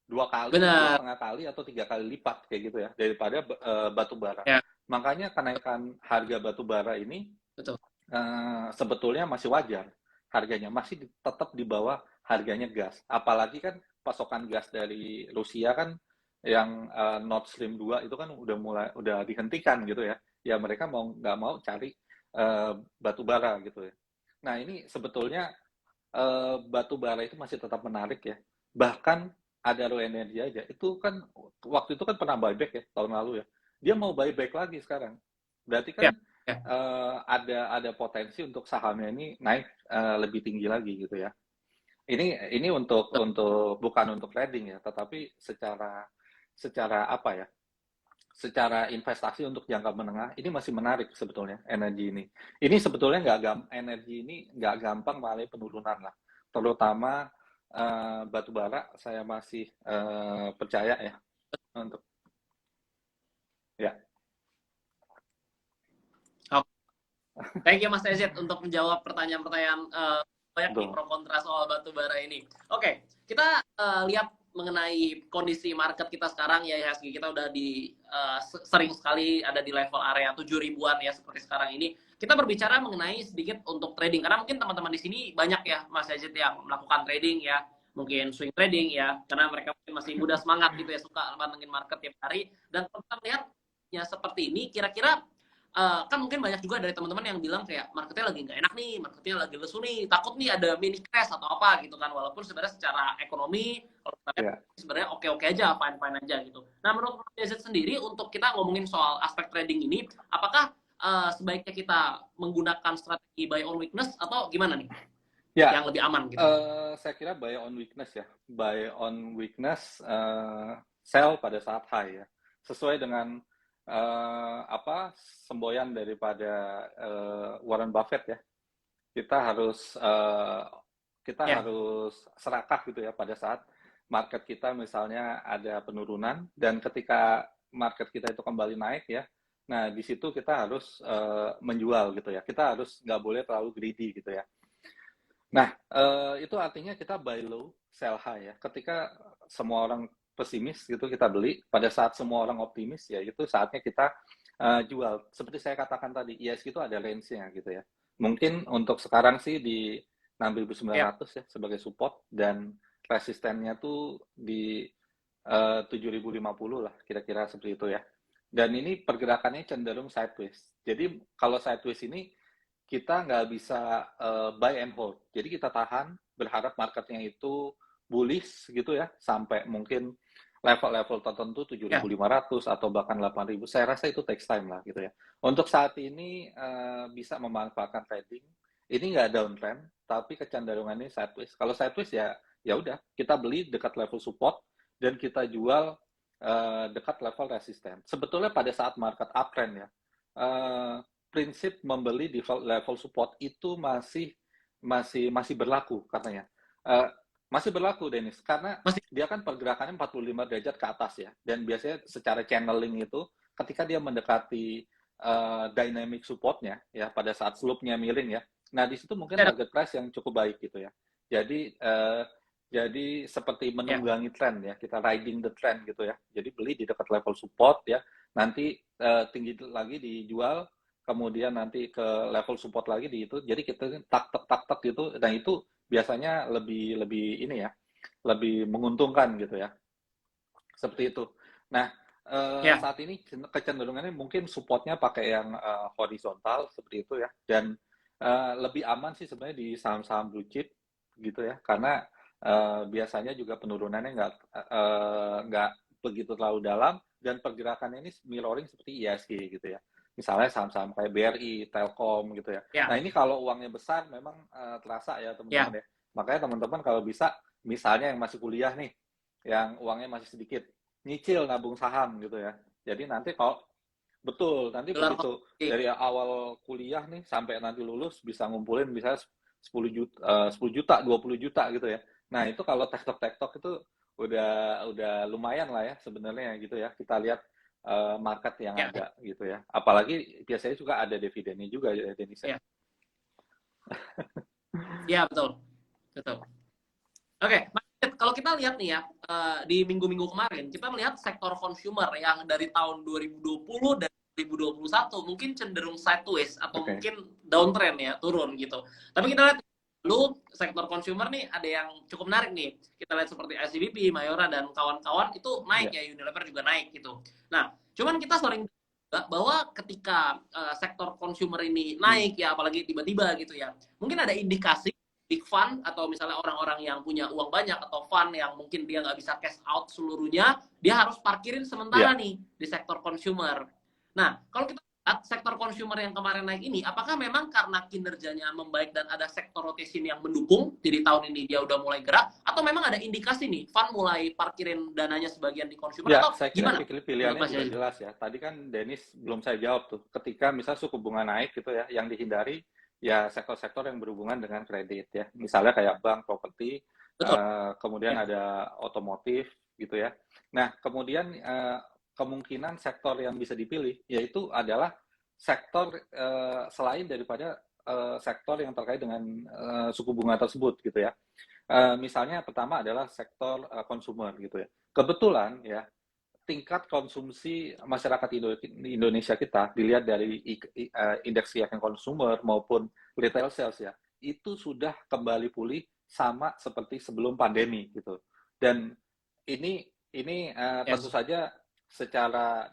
2 kali, dua Benar. setengah kali atau 3 kali lipat kayak gitu ya daripada batu bara. Ya, Makanya kenaikan harga batu bara ini betul. sebetulnya masih wajar harganya, masih tetap di bawah harganya gas. Apalagi kan pasokan gas dari Rusia kan yang Nord Stream 2 itu kan udah dihentikan gitu ya. Ya mereka mau nggak mau cari batu bara gitu ya. Nah ini sebetulnya batu bara itu masih tetap menarik ya. Bahkan ada Aro Energi aja, itu kan waktu itu kan pernah buyback ya tahun lalu ya. Dia mau buyback lagi sekarang. Berarti kan Ya, ya. ada potensi untuk sahamnya ini naik lebih tinggi lagi gitu ya. Ini untuk bukan untuk trading ya, tetapi secara secara apa ya? secara investasi untuk jangka menengah ini masih menarik sebetulnya energi ini. Ini sebetulnya energi ini nggak gampang mengalami penurunan lah. Terutama batu bara saya masih percaya ya untuk ya. Oke. Thank you Mas Ezid untuk menjawab pertanyaan-pertanyaan banyak nih Betul. pro kontra soal batu bara ini. Oke, kita lihat mengenai kondisi market kita sekarang ya IHSG kita udah di sering sekali ada di level area 7 ribuan ya seperti sekarang ini. Kita berbicara mengenai sedikit untuk trading karena mungkin teman-teman di sini banyak ya Mas Yazid yang melakukan trading ya, mungkin swing trading ya karena mereka masih muda semangat gitu ya suka mantengin market tiap hari dan kita lihat ya seperti ini kira-kira kan mungkin banyak juga dari teman-teman yang bilang kayak marketnya lagi nggak enak nih, marketnya lagi lesu nih, takut nih ada mini crash atau apa gitu kan. Walaupun sebenarnya secara ekonomi, kalau kita lihat Ya. sebenarnya oke-oke aja, fine-fine aja gitu. Nah menurut Mas Yazid sendiri untuk kita ngomongin soal aspek trading ini, apakah sebaiknya kita menggunakan strategi buy on weakness atau gimana nih? Ya, Yang lebih aman gitu. saya kira buy on weakness ya. Buy on weakness, sell pada saat high ya. Sesuai dengan apa semboyan daripada Warren Buffett ya. Kita harus Ya, serakah gitu ya pada saat market kita misalnya ada penurunan dan ketika market kita itu kembali naik ya. Nah, di situ kita harus menjual gitu ya. Kita harus nggak boleh terlalu greedy gitu ya. Nah, itu artinya kita buy low, sell high ya. Ketika semua orang pesimis gitu kita beli, pada saat semua orang optimis ya itu saatnya kita jual. Seperti saya katakan tadi, ISG itu ada range-nya gitu ya. Mungkin untuk sekarang sih di ya, 6.900 ya sebagai support dan resistennya tuh di 7.050 lah kira-kira seperti itu ya. Dan ini pergerakannya cenderung sideways. Jadi kalau sideways ini kita nggak bisa buy and hold. Jadi kita tahan, berharap marketnya itu bullish gitu ya, sampai mungkin level-level tertentu ya, 7.500 atau bahkan 8.000. Saya rasa itu takes time lah gitu ya. Untuk saat ini bisa memanfaatkan trading. Ini nggak downtrend, tapi kecenderungannya sideways. Kalau sideways ya ya udah kita beli dekat level support dan kita jual dekat level resisten. Sebetulnya pada saat market uptrend ya, prinsip membeli di level support itu masih berlaku katanya. Masih berlaku Dennis karena masih dia kan pergerakannya 45 derajat ke atas ya dan biasanya secara channeling itu ketika dia mendekati dynamic supportnya ya pada saat slope-nya miring ya. Nah, di situ mungkin ada target price yang cukup baik gitu ya. Jadi seperti ya, menunggangi tren ya, kita riding the trend gitu ya. Jadi beli di dekat level support ya, nanti tinggi lagi dijual, kemudian nanti ke level support lagi di itu. Jadi kita tak tak tak tak gitu. Dan itu biasanya lebih lebih ini ya, lebih menguntungkan gitu ya. Seperti itu. Nah, ya, saat ini kecenderungannya mungkin supportnya pakai yang horizontal seperti itu ya. Dan lebih aman sih sebenarnya di saham-saham blue chip gitu ya, karena biasanya juga penurunannya nggak begitu terlalu dalam dan pergerakannya ini mirroring seperti ISG gitu ya. Misalnya saham-saham kayak BRI, Telkom gitu ya. ya, Nah ini kalau uangnya besar memang terasa ya ya, teman-teman ya. Makanya teman-teman kalau bisa, misalnya yang masih kuliah nih, yang uangnya masih sedikit, nyicil nabung saham gitu ya. Jadi nanti kalau betul, nanti gelar begitu konsumsi. dari awal kuliah nih sampai nanti lulus bisa ngumpulin bisa 10 juta, 10 juta, 20 juta gitu ya. Nah, itu kalau tektok-tektok itu udah lumayan lah ya sebenarnya gitu ya. Kita lihat market yang Ya, ada gitu ya. Apalagi biasanya juga ada dividennya juga ya Denisa. ya, ya, betul, betul. Oke, kalau kita lihat nih ya, di minggu-minggu kemarin, kita melihat sektor consumer yang dari tahun 2020 dan 2021 mungkin cenderung sideways atau Oke. mungkin downtrend ya, turun gitu. Tapi kita lihat dulu sektor consumer nih ada yang cukup menarik nih. Kita lihat seperti ICBP, Mayora, dan kawan-kawan itu naik Ya. ya, Unilever juga naik gitu. Nah, cuman kita sering bahwa ketika sektor consumer ini naik ya, apalagi tiba-tiba gitu ya, mungkin ada indikasi big fund atau misalnya orang-orang yang punya uang banyak atau fund yang mungkin dia nggak bisa cash out seluruhnya, dia harus parkirin sementara Ya. nih di sektor consumer. Nah, kalau kita sektor consumer yang kemarin naik ini, apakah memang karena kinerjanya membaik dan ada sektor rotation yang mendukung, jadi tahun ini dia udah mulai gerak, atau memang ada indikasi nih, fund mulai parkirin dananya sebagian di consumer, Ya, atau saya kira gimana menurut pilihannya Mas juga Yazid? jelas ya. Tadi kan Dennis belum saya jawab tuh. Ketika misal suku bunga naik gitu ya, yang dihindari ya sektor-sektor yang berhubungan dengan kredit ya. Misalnya kayak bank, properti, Betul. kemudian Ya. ada otomotif gitu ya. Nah, kemudian kemungkinan sektor yang bisa dipilih yaitu adalah sektor selain daripada sektor yang terkait dengan suku bunga tersebut gitu ya. Misalnya pertama adalah sektor consumer gitu ya. Kebetulan ya tingkat konsumsi masyarakat Indonesia kita dilihat dari indeks keyakinan konsumer maupun retail sales ya itu sudah kembali pulih sama seperti sebelum pandemi gitu. Dan ini tentu Yes. saja secara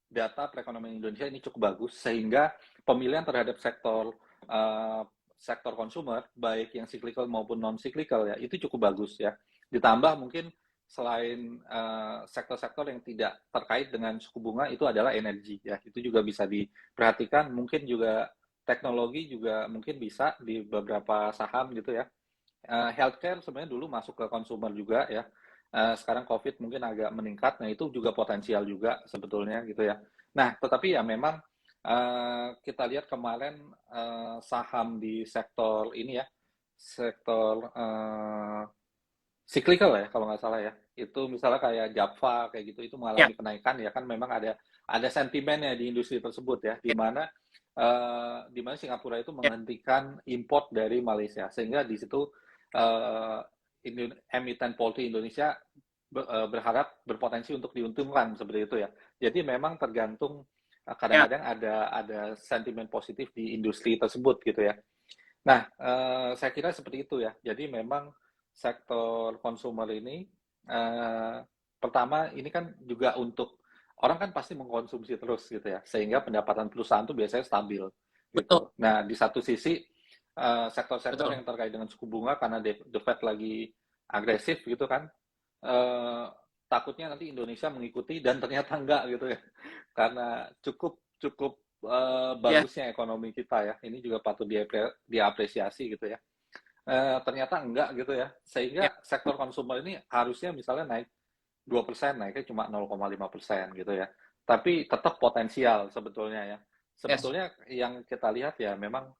data perekonomian Indonesia ini cukup bagus sehingga pemilihan terhadap uh, sektor consumer baik yang cyclical maupun non cyclical ya itu cukup bagus ya. Ditambah mungkin selain sektor-sektor yang tidak terkait dengan suku bunga itu adalah energi ya itu juga bisa diperhatikan, mungkin juga teknologi juga mungkin bisa di beberapa saham gitu ya. Healthcare sebenarnya dulu masuk ke consumer juga ya. Sekarang COVID mungkin agak meningkat, nah itu juga potensial juga sebetulnya gitu ya. Nah, tetapi ya memang kita lihat kemarin saham di sektor ini ya, sektor cyclical ya kalau nggak salah ya. Itu misalnya kayak Java kayak gitu itu Ya. mengalami kenaikan ya kan memang ada sentimennya di industri tersebut ya, di mana Singapura itu Ya. menghentikan import dari Malaysia sehingga di situ uh, emiten poultry Indonesia berharap berpotensi untuk diuntungkan seperti itu ya. Jadi memang tergantung Ya. kadang-kadang ada sentimen positif di industri tersebut gitu ya. Nah, saya kira seperti itu ya. Jadi memang sektor consumer ini pertama ini kan juga untuk orang kan pasti mengkonsumsi terus gitu ya, sehingga pendapatan perusahaan itu biasanya stabil Betul. gitu. Nah, di satu sisi sektor-sektor Betul. yang terkait dengan suku bunga karena the Fed lagi agresif gitu kan, eh, takutnya nanti Indonesia mengikuti dan ternyata enggak gitu ya, karena cukup cukup Ya. bagusnya ekonomi kita ya. Ini juga patut diapresiasi gitu ya. Ternyata enggak gitu ya. Ya. Sehingga sektor konsumer ini harusnya misalnya naik 2%, naiknya cuma 0,5% gitu ya. Tapi tetap potensial sebetulnya ya. Yes. Sebetulnya yang kita lihat ya memang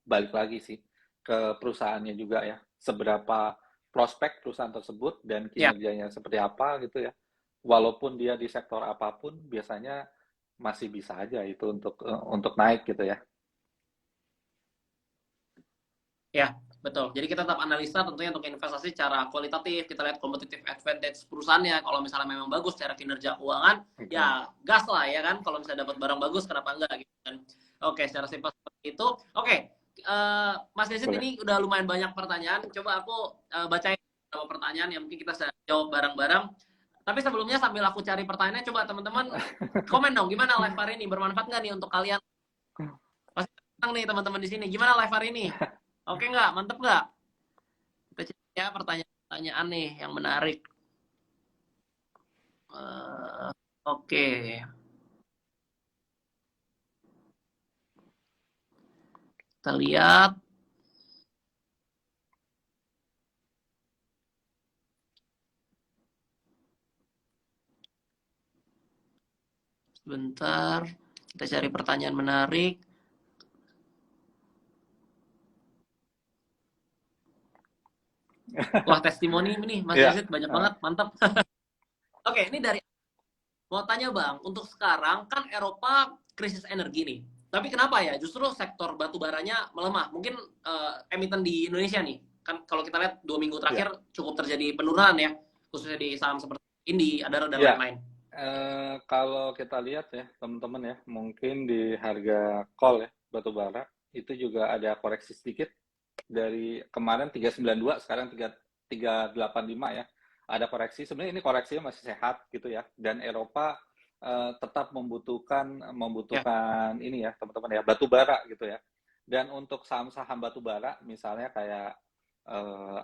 balik lagi sih ke perusahaannya juga ya. Seberapa prospek perusahaan tersebut dan Ya. kinerjanya seperti apa gitu ya. Walaupun dia di sektor apapun, biasanya masih bisa aja itu untuk naik gitu ya. Ya, betul. Jadi kita tetap analisa tentunya untuk investasi secara kualitatif, kita lihat competitive advantage perusahaannya. Kalau misalnya memang bagus secara kinerja keuangan, Mhm. ya gas lah ya kan. Kalau misalnya dapat barang bagus, kenapa enggak gitu kan. Oke, secara simpel seperti itu. Oke, Mas Desit Boleh. ini udah lumayan banyak pertanyaan. Coba aku bacain beberapa pertanyaan yang mungkin kita bisa jawab bareng-bareng. Tapi sebelumnya sambil aku cari pertanyaannya, coba teman-teman komen dong, gimana live hari ini? Bermanfaat nggak nih untuk kalian? Pasti senang nih teman-teman di sini. Gimana live hari ini? Oke nggak? Mantep nggak? Kita cek ya pertanyaan-pertanyaan nih yang menarik. Oke, kita lihat sebentar. Kita cari pertanyaan menarik. Wah, testimoni nih Mas Ya, Yazid banyak banget, mantap. Oke, ini dari mau tanya Bang, untuk sekarang kan Eropa krisis energi nih. Tapi kenapa ya justru sektor batu baranya melemah? Mungkin emiten di Indonesia nih. Kan kalau kita lihat 2 minggu ya, terakhir cukup terjadi penurunan ya, khususnya di saham seperti Indi, Adaro dan ya. lain-lain. Kalau kita lihat ya teman-teman ya, mungkin di harga call ya batu bara itu juga ada koreksi sedikit dari kemarin 392 sekarang 385 ya. Ada koreksi. Sebenarnya ini koreksinya masih sehat gitu ya. Dan Eropa tetap membutuhkan Ya, membutuhkan ini ya teman-teman ya batu bara gitu ya. Dan untuk saham-saham batu bara misalnya kayak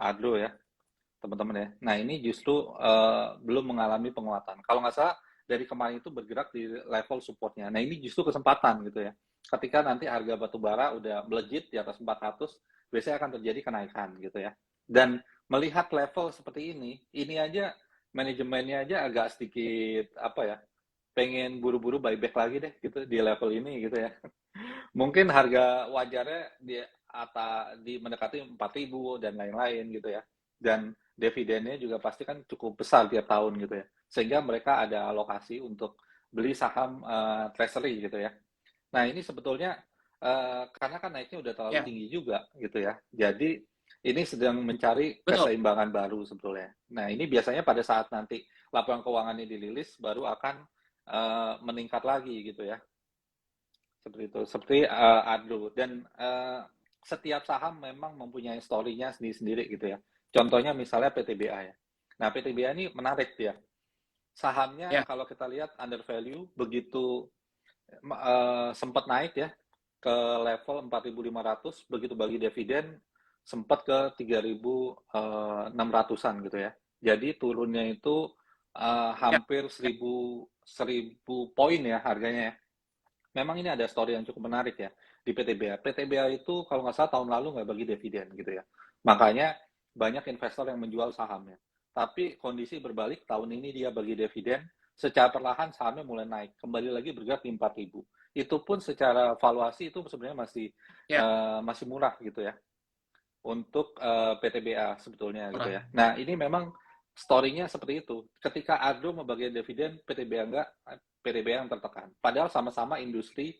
Adro ya teman-teman ya. Nah ini justru belum mengalami penguatan. Kalau nggak salah dari kemarin itu bergerak di level supportnya. Nah ini justru kesempatan gitu ya. Ketika nanti harga batu bara udah melejit di atas 400, biasanya akan terjadi kenaikan gitu ya. Dan melihat level seperti ini aja manajemennya aja agak sedikit apa ya, pengen buru-buru buyback lagi deh gitu di level ini gitu ya. Mungkin harga wajarnya di mendekati 4.000 dan lain-lain gitu ya. Dan dividennya juga pasti kan cukup besar tiap tahun gitu ya. Sehingga mereka ada alokasi untuk beli saham treasury gitu ya. Nah, ini sebetulnya karena kan naiknya udah terlalu Ya, tinggi juga gitu ya. Jadi ini sedang mencari betul. keseimbangan baru sebetulnya. Nah, ini biasanya pada saat nanti laporan keuangannya dirilis baru akan meningkat lagi gitu ya. Seperti itu. Seperti Adro. Dan setiap saham memang mempunyai story-nya sendiri-sendiri gitu ya. Contohnya misalnya PTBA ya. Nah, PTBA ini menarik dia. Sahamnya Ya, kalau kita lihat under value begitu sempat naik ya ke level 4.500, begitu bagi dividen sempat ke 3.600-an gitu ya. Jadi turunnya itu ya, hampir ya. 1.000 poin ya harganya ya. Memang ini ada story yang cukup menarik ya di PTBA. PTBA itu kalau nggak salah tahun lalu nggak bagi dividen gitu ya. Makanya banyak investor yang menjual sahamnya. Tapi kondisi berbalik, tahun ini dia bagi dividen, secara perlahan sahamnya mulai naik. Kembali lagi bergerak di 4.000. Itu pun secara valuasi itu sebenarnya Ya, masih murah gitu ya untuk PTBA sebetulnya gitu murah. ya. Nah, ini memang story-nya seperti itu. Ketika Ardo membagikan dividen, PTBA enggak, PTBA yang tertekan. Padahal sama-sama industri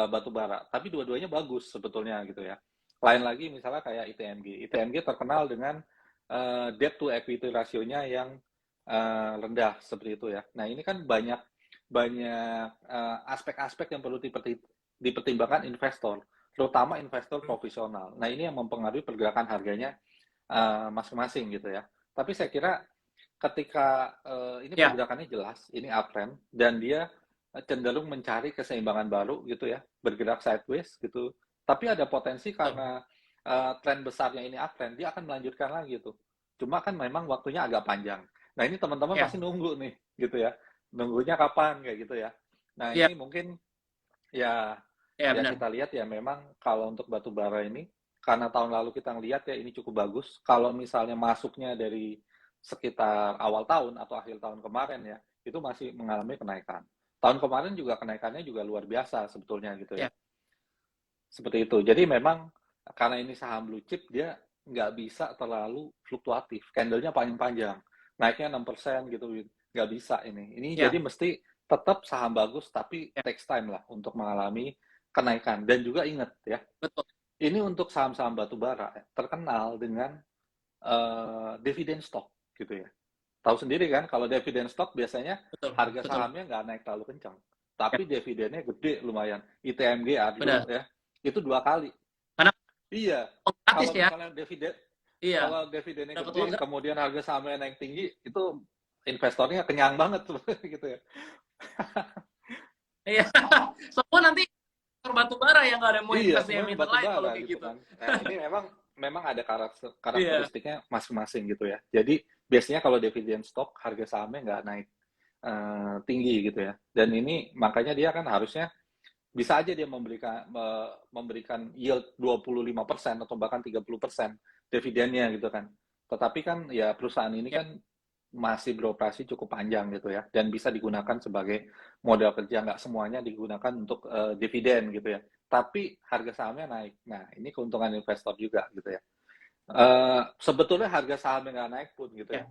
batu bara, tapi dua-duanya bagus sebetulnya gitu ya. Lain lagi misalnya kayak ITMG. ITMG terkenal dengan debt to equity rasionya yang rendah seperti itu ya. Nah, ini kan banyak banyak aspek-aspek yang perlu dipertimbangkan investor, terutama investor profesional. Nah, ini yang mempengaruhi pergerakan harganya masing-masing gitu ya. Tapi saya kira ketika ini Ya, pergerakannya jelas, ini uptrend dan dia cenderung mencari keseimbangan baru gitu ya, bergerak sideways gitu. Tapi ada potensi betul. karena tren besarnya ini uptrend, dia akan melanjutkan lagi tuh. Cuma kan memang waktunya agak panjang. Nah ini teman-teman Ya, pasti nunggu nih, gitu ya. Nunggunya kapan kayak gitu ya. Nah ya, ini mungkin ya ya, ya benar. kita lihat ya memang kalau untuk batu bara ini karena tahun lalu kita ngelihat ya ini cukup bagus. Kalau misalnya masuknya dari sekitar awal tahun atau akhir tahun kemarin ya, itu masih mengalami kenaikan. Tahun kemarin juga kenaikannya juga luar biasa sebetulnya gitu ya. Ya, Seperti itu. Jadi memang karena ini saham blue chip dia nggak bisa terlalu fluktuatif. Candle-nya paling panjang. Naiknya 6% gitu. Nggak bisa ini. Ini ya, jadi mesti tetap saham bagus tapi ya, takes time lah untuk mengalami kenaikan. Dan juga ingat ya, betul. ini untuk saham-saham batubara terkenal dengan dividen stock gitu ya. Tahu sendiri kan kalau dividen stock biasanya Betul, harga betul. sahamnya nggak naik terlalu kencang. Ya, Tapi dividennya gede lumayan. ITMG, ADO benar. ya, itu 2 kali. Karena Iya, gratis kalau ya. misalnya Iya, dividennya dapat gede, uang gratis. kemudian harga sahamnya naik tinggi, itu investornya kenyang banget tuh gitu ya. Iya. Semua nanti batu bara yang nggak ada yang mau Iya, invest di semuanya emiten batu lain kalau bara kayak gitu gitu. kan. Nah, ini memang ada Iya, karakteristiknya masing-masing gitu ya. Jadi biasanya kalau dividen stock harga sahamnya nggak naik tinggi gitu ya. Dan ini makanya dia kan harusnya bisa aja dia memberikan yield 25% atau bahkan 30% dividennya gitu kan. Tetapi kan ya perusahaan ini ya, kan masih beroperasi cukup panjang gitu ya dan bisa digunakan sebagai modal kerja, nggak semuanya digunakan untuk dividen gitu ya. Tapi harga sahamnya naik. Nah, ini keuntungan investor juga gitu ya. Sebetulnya harga sahamnya nggak naik pun gitu ya. ya,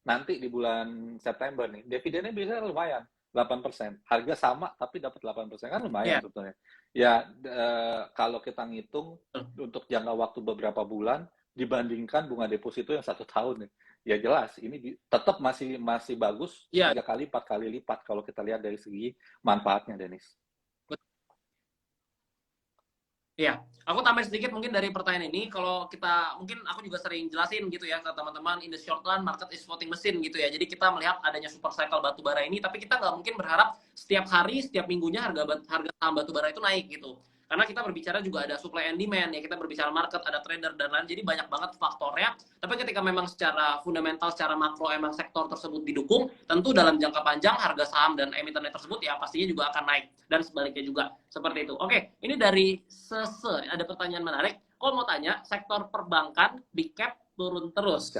Nanti di bulan September nih, dividennya bisa lumayan, 8%. Harga sama tapi dapat 8%, kan lumayan ya, sebetulnya. Ya, kalau kita ngitung betul. untuk jangka waktu beberapa bulan, dibandingkan bunga deposito yang 1 tahun nih. Ya jelas, ini tetap masih masih bagus, Iya, 3 kali, 4 kali lipat kalau kita lihat dari segi manfaatnya, Denis. iya, aku tambah sedikit mungkin dari pertanyaan ini. Kalau kita mungkin aku juga sering jelasin gitu ya ke teman-teman, in the short run market is voting machine gitu ya. Jadi kita melihat adanya super cycle batu bara ini, tapi kita nggak mungkin berharap setiap hari, setiap minggunya harga saham batu bara itu naik gitu. Karena kita berbicara juga ada supply and demand ya, kita berbicara market, ada trader dan lain, jadi banyak banget faktornya. Tapi ketika memang secara fundamental, secara makro emang sektor tersebut didukung, tentu dalam jangka panjang harga saham dan emitennya tersebut ya pastinya juga akan naik, dan sebaliknya juga seperti itu. Oke, ini dari ada pertanyaan menarik. Kok mau tanya, sektor perbankan big cap turun terus.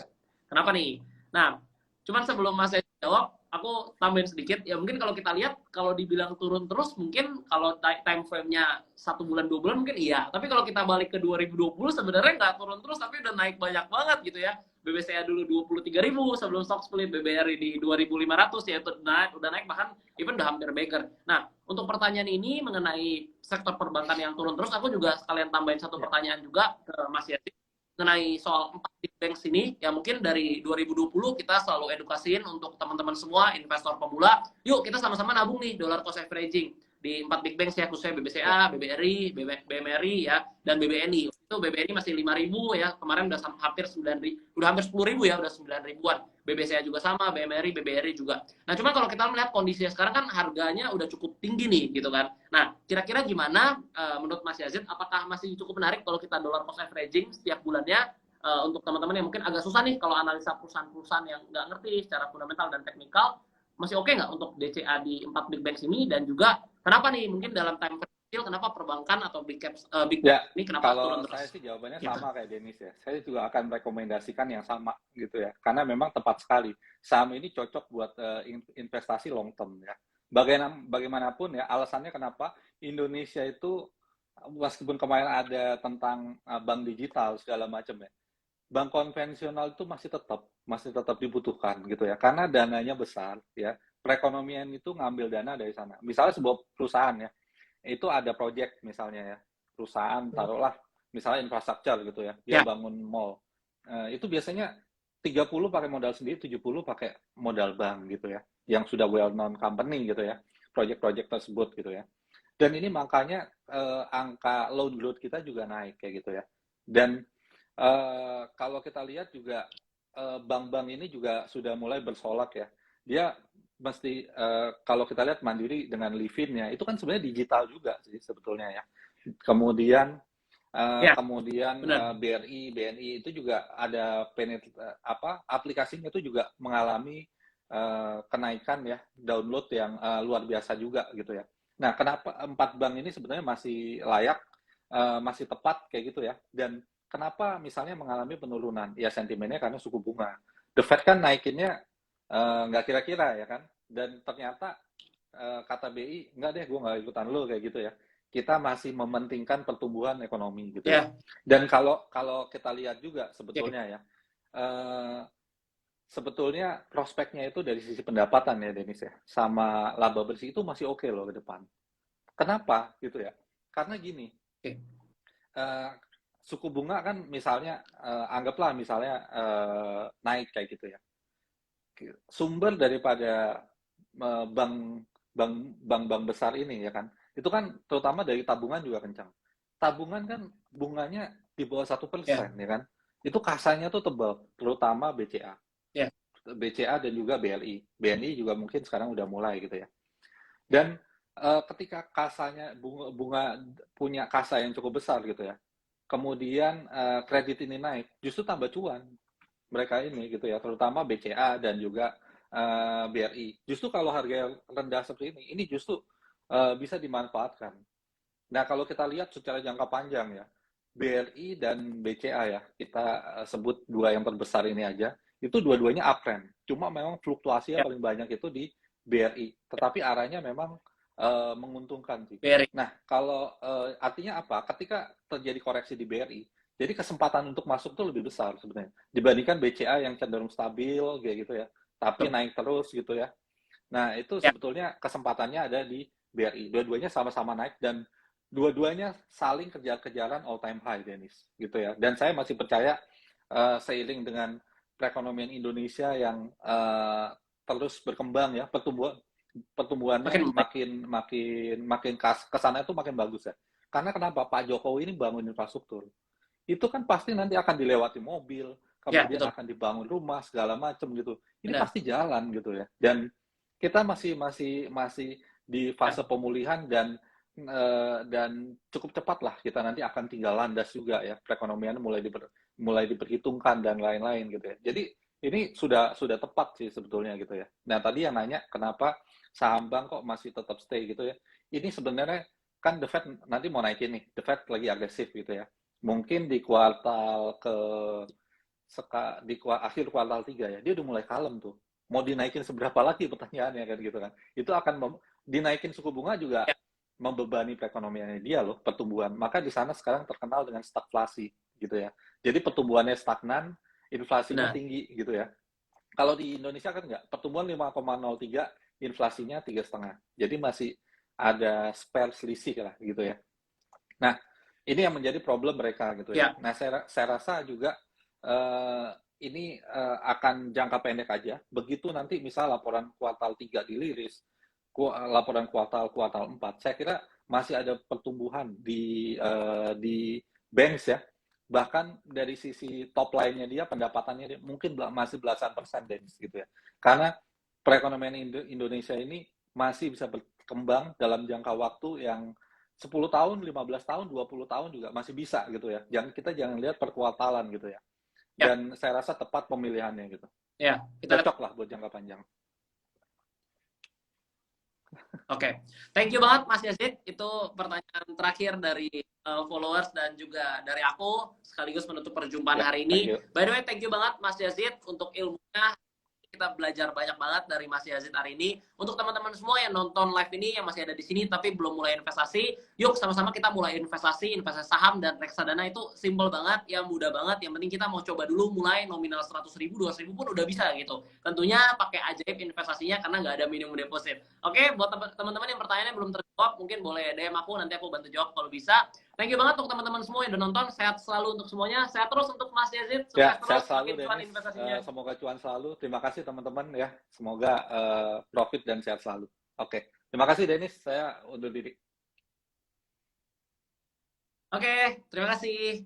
Kenapa nih? Nah, cuman sebelum Mas jawab, aku tambahin sedikit. Ya mungkin kalau kita lihat, kalau dibilang turun terus, mungkin kalau time frame-nya 1 bulan, 2 bulan mungkin iya. Tapi kalau kita balik ke 2020, sebenarnya nggak turun terus, tapi udah naik banyak banget gitu ya. BBCA dulu 23.000 sebelum stock split, BBRI di 2.500 ya, itu udah naik bahkan even udah hampir breaker. Nah, untuk pertanyaan ini mengenai sektor perbankan yang turun terus, aku juga sekalian tambahin satu pertanyaan juga ke Mas Yasin mengenai soal 4 big banks ini. Ya mungkin dari 2020 kita selalu edukasiin untuk teman-teman semua investor pemula, yuk kita sama-sama nabung nih dollar cost averaging di 4 big banks ya, khususnya BBCA, BBRI, BMRI ya, dan BBNI. Itu BBNI masih 5.000 ya, kemarin udah hampir 9.000, udah hampir 10.000 ya, udah 9.000-an. BBCA juga sama, BMRI, BBRI juga. Nah, cuman kalau kita melihat kondisinya sekarang kan harganya udah cukup tinggi nih, gitu kan. Nah, kira-kira gimana menurut Mas Yazid, apakah masih cukup menarik kalau kita dollar cost averaging setiap bulannya untuk teman-teman yang mungkin agak susah nih kalau analisa perusahaan-perusahaan yang nggak ngerti secara fundamental dan teknikal, masih oke nggak untuk DCA di 4 big banks ini? Dan juga kenapa nih mungkin dalam time kecil kenapa perbankan atau big caps big Ya, ini kenapa kalau turun terus? saya sih jawabannya Gitu. sama kayak Denis ya. Saya juga akan rekomendasikan yang sama gitu ya. Karena memang tepat sekali. Saham ini cocok buat investasi long term ya. Bagaimanapun ya, alasannya kenapa Indonesia itu meskipun kemarin ada tentang bank digital segala macam ya, bank konvensional itu masih tetap dibutuhkan gitu ya. Karena dananya besar ya. Perekonomian itu ngambil dana dari sana. Misalnya sebuah perusahaan ya, itu ada project misalnya ya, perusahaan taruhlah misalnya infrastruktur gitu ya, dia bangun mall, itu biasanya 30 pakai modal sendiri, 70 pakai modal bank gitu ya, yang sudah well known company gitu ya, project-project tersebut gitu ya. Dan ini makanya angka loan growth kita juga naik kayak gitu ya. Dan kalau kita lihat juga bank-bank ini juga sudah mulai bersolak ya. Dia mesti kalau kita lihat Mandiri dengan Livin-nya itu kan sebenarnya digital juga sih sebetulnya ya. Kemudian BRI, BNI itu juga ada aplikasinya itu juga mengalami kenaikan ya, download yang luar biasa juga gitu ya. Nah, kenapa 4 bank ini sebenarnya masih layak, masih tepat kayak gitu ya. Dan kenapa misalnya mengalami penurunan? Ya sentimennya karena suku bunga. The Fed kan naikinnya nggak kira-kira ya kan. Dan ternyata kata BI, nggak deh gue nggak ikutan lo kayak gitu ya. Kita masih mementingkan pertumbuhan ekonomi gitu ya. Dan kalau kita lihat juga sebetulnya ya, sebetulnya prospeknya itu dari sisi pendapatan ya Denis ya, sama laba bersih itu masih oke loh ke depan. Kenapa gitu ya? Karena gini, suku bunga kan misalnya anggaplah misalnya naik kayak gitu ya. Sumber daripada bank besar ini ya kan, itu kan terutama dari tabungan juga kencang. Tabungan kan bunganya di bawah 1% ya kan, itu kasanya tuh tebal, terutama BCA. BCA dan juga BLI. BNI juga mungkin sekarang udah mulai gitu ya. Dan ketika kasanya bunga punya kasa yang cukup besar gitu ya, kemudian kredit ini naik, justru tambah cuan mereka ini gitu ya, terutama BCA dan juga BRI. Justru kalau harga rendah seperti ini justru bisa dimanfaatkan. Nah kalau kita lihat secara jangka panjang ya, BRI dan BCA ya, kita sebut dua yang terbesar ini aja, itu dua-duanya uptrend. Cuma memang fluktuasinya paling banyak itu di BRI. Tetapi arahnya memang menguntungkan sih. Nah, kalau artinya apa? Ketika terjadi koreksi di BRI, jadi kesempatan untuk masuk tuh lebih besar sebenarnya dibandingkan BCA yang cenderung stabil kayak gitu ya, tapi naik terus gitu ya. Nah, itu sebetulnya kesempatannya ada di BRI. Dua-duanya sama-sama naik dan dua-duanya saling kejar-kejaran all time high, Dennis, gitu ya. Dan saya masih percaya seiring dengan perekonomian Indonesia yang terus berkembang ya, pertumbuhannya makin kesana itu makin bagus ya. Karena kenapa? Pak Jokowi ini bangun infrastruktur. Itu kan pasti nanti akan dilewati mobil, kemudian akan dibangun rumah segala macam gitu. Ini pasti jalan gitu ya. Dan kita masih di fase pemulihan dan dan cukup cepat lah kita nanti akan tinggal landas juga ya, perekonomian mulai diperhitungkan dan lain-lain gitu ya. Jadi ini sudah tepat sih sebetulnya gitu ya. Nah tadi yang nanya kenapa saham bank kok masih tetap stay gitu ya. Ini sebenarnya kan The Fed nanti mau naikin nih, The Fed lagi agresif gitu ya. Mungkin di kuartal akhir kuartal 3 ya, dia udah mulai kalem tuh. Mau dinaikin seberapa lagi pertanyaannya kan gitu kan. Itu akan dinaikin suku bunga juga Ya, membebani perekonomiannya dia loh, pertumbuhan. Maka di sana sekarang terkenal dengan stagflasi gitu ya. Jadi pertumbuhannya stagnan, inflasinya benar. tinggi gitu ya. Kalau di Indonesia kan enggak, pertumbuhan 5,03, inflasinya 3,5. Jadi masih ada spare selisih lah gitu ya. Nah, ini yang menjadi problem mereka gitu ya. Ya, Nah, saya rasa juga uh, ini akan jangka pendek aja. Begitu nanti misal laporan kuartal 3 diliris, laporan kuartal 4, saya kira masih ada pertumbuhan di banks ya. Bahkan dari sisi top line-nya dia, pendapatannya dia mungkin masih belasan persen banks gitu ya. Karena perekonomian Indonesia ini masih bisa berkembang dalam jangka waktu yang 10 tahun, 15 tahun, 20 tahun juga masih bisa gitu ya. Kita jangan lihat per kuartalan gitu ya. ya, Dan saya rasa tepat pemilihannya gitu. ya. Kita lihat. Cocok lah buat jangka panjang. Oke, thank you banget Mas Yazid. Itu pertanyaan terakhir dari followers dan juga dari aku, sekaligus menutup perjumpaan Ya, hari thank ini. you. By the way, thank you banget Mas Yazid untuk ilmunya. Kita belajar banyak banget dari Mas Yazid hari ini. Untuk teman-teman semua yang nonton live ini, yang masih ada di sini tapi belum mulai investasi, yuk sama-sama kita mulai investasi saham dan reksadana. Itu simple banget, ya mudah banget. Yang penting kita mau coba dulu mulai nominal 100.000, 200.000 pun udah bisa gitu. Tentunya pakai ajaib investasinya karena nggak ada minimum deposit. Oke, buat teman-teman yang pertanyaannya belum terjawab, mungkin boleh DM aku, nanti aku bantu jawab kalau bisa. Thank you banget untuk teman-teman semua yang udah nonton. Sehat selalu untuk semuanya. Sehat terus untuk Mas Yazid. Ya, Sukses terus, sehat selalu makin cuan Dennis. investasinya. Semoga cuan selalu. Terima kasih teman-teman ya. Semoga profit dan sehat selalu. Oke. Terima kasih Dennis. Saya undur diri. Oke, terima kasih.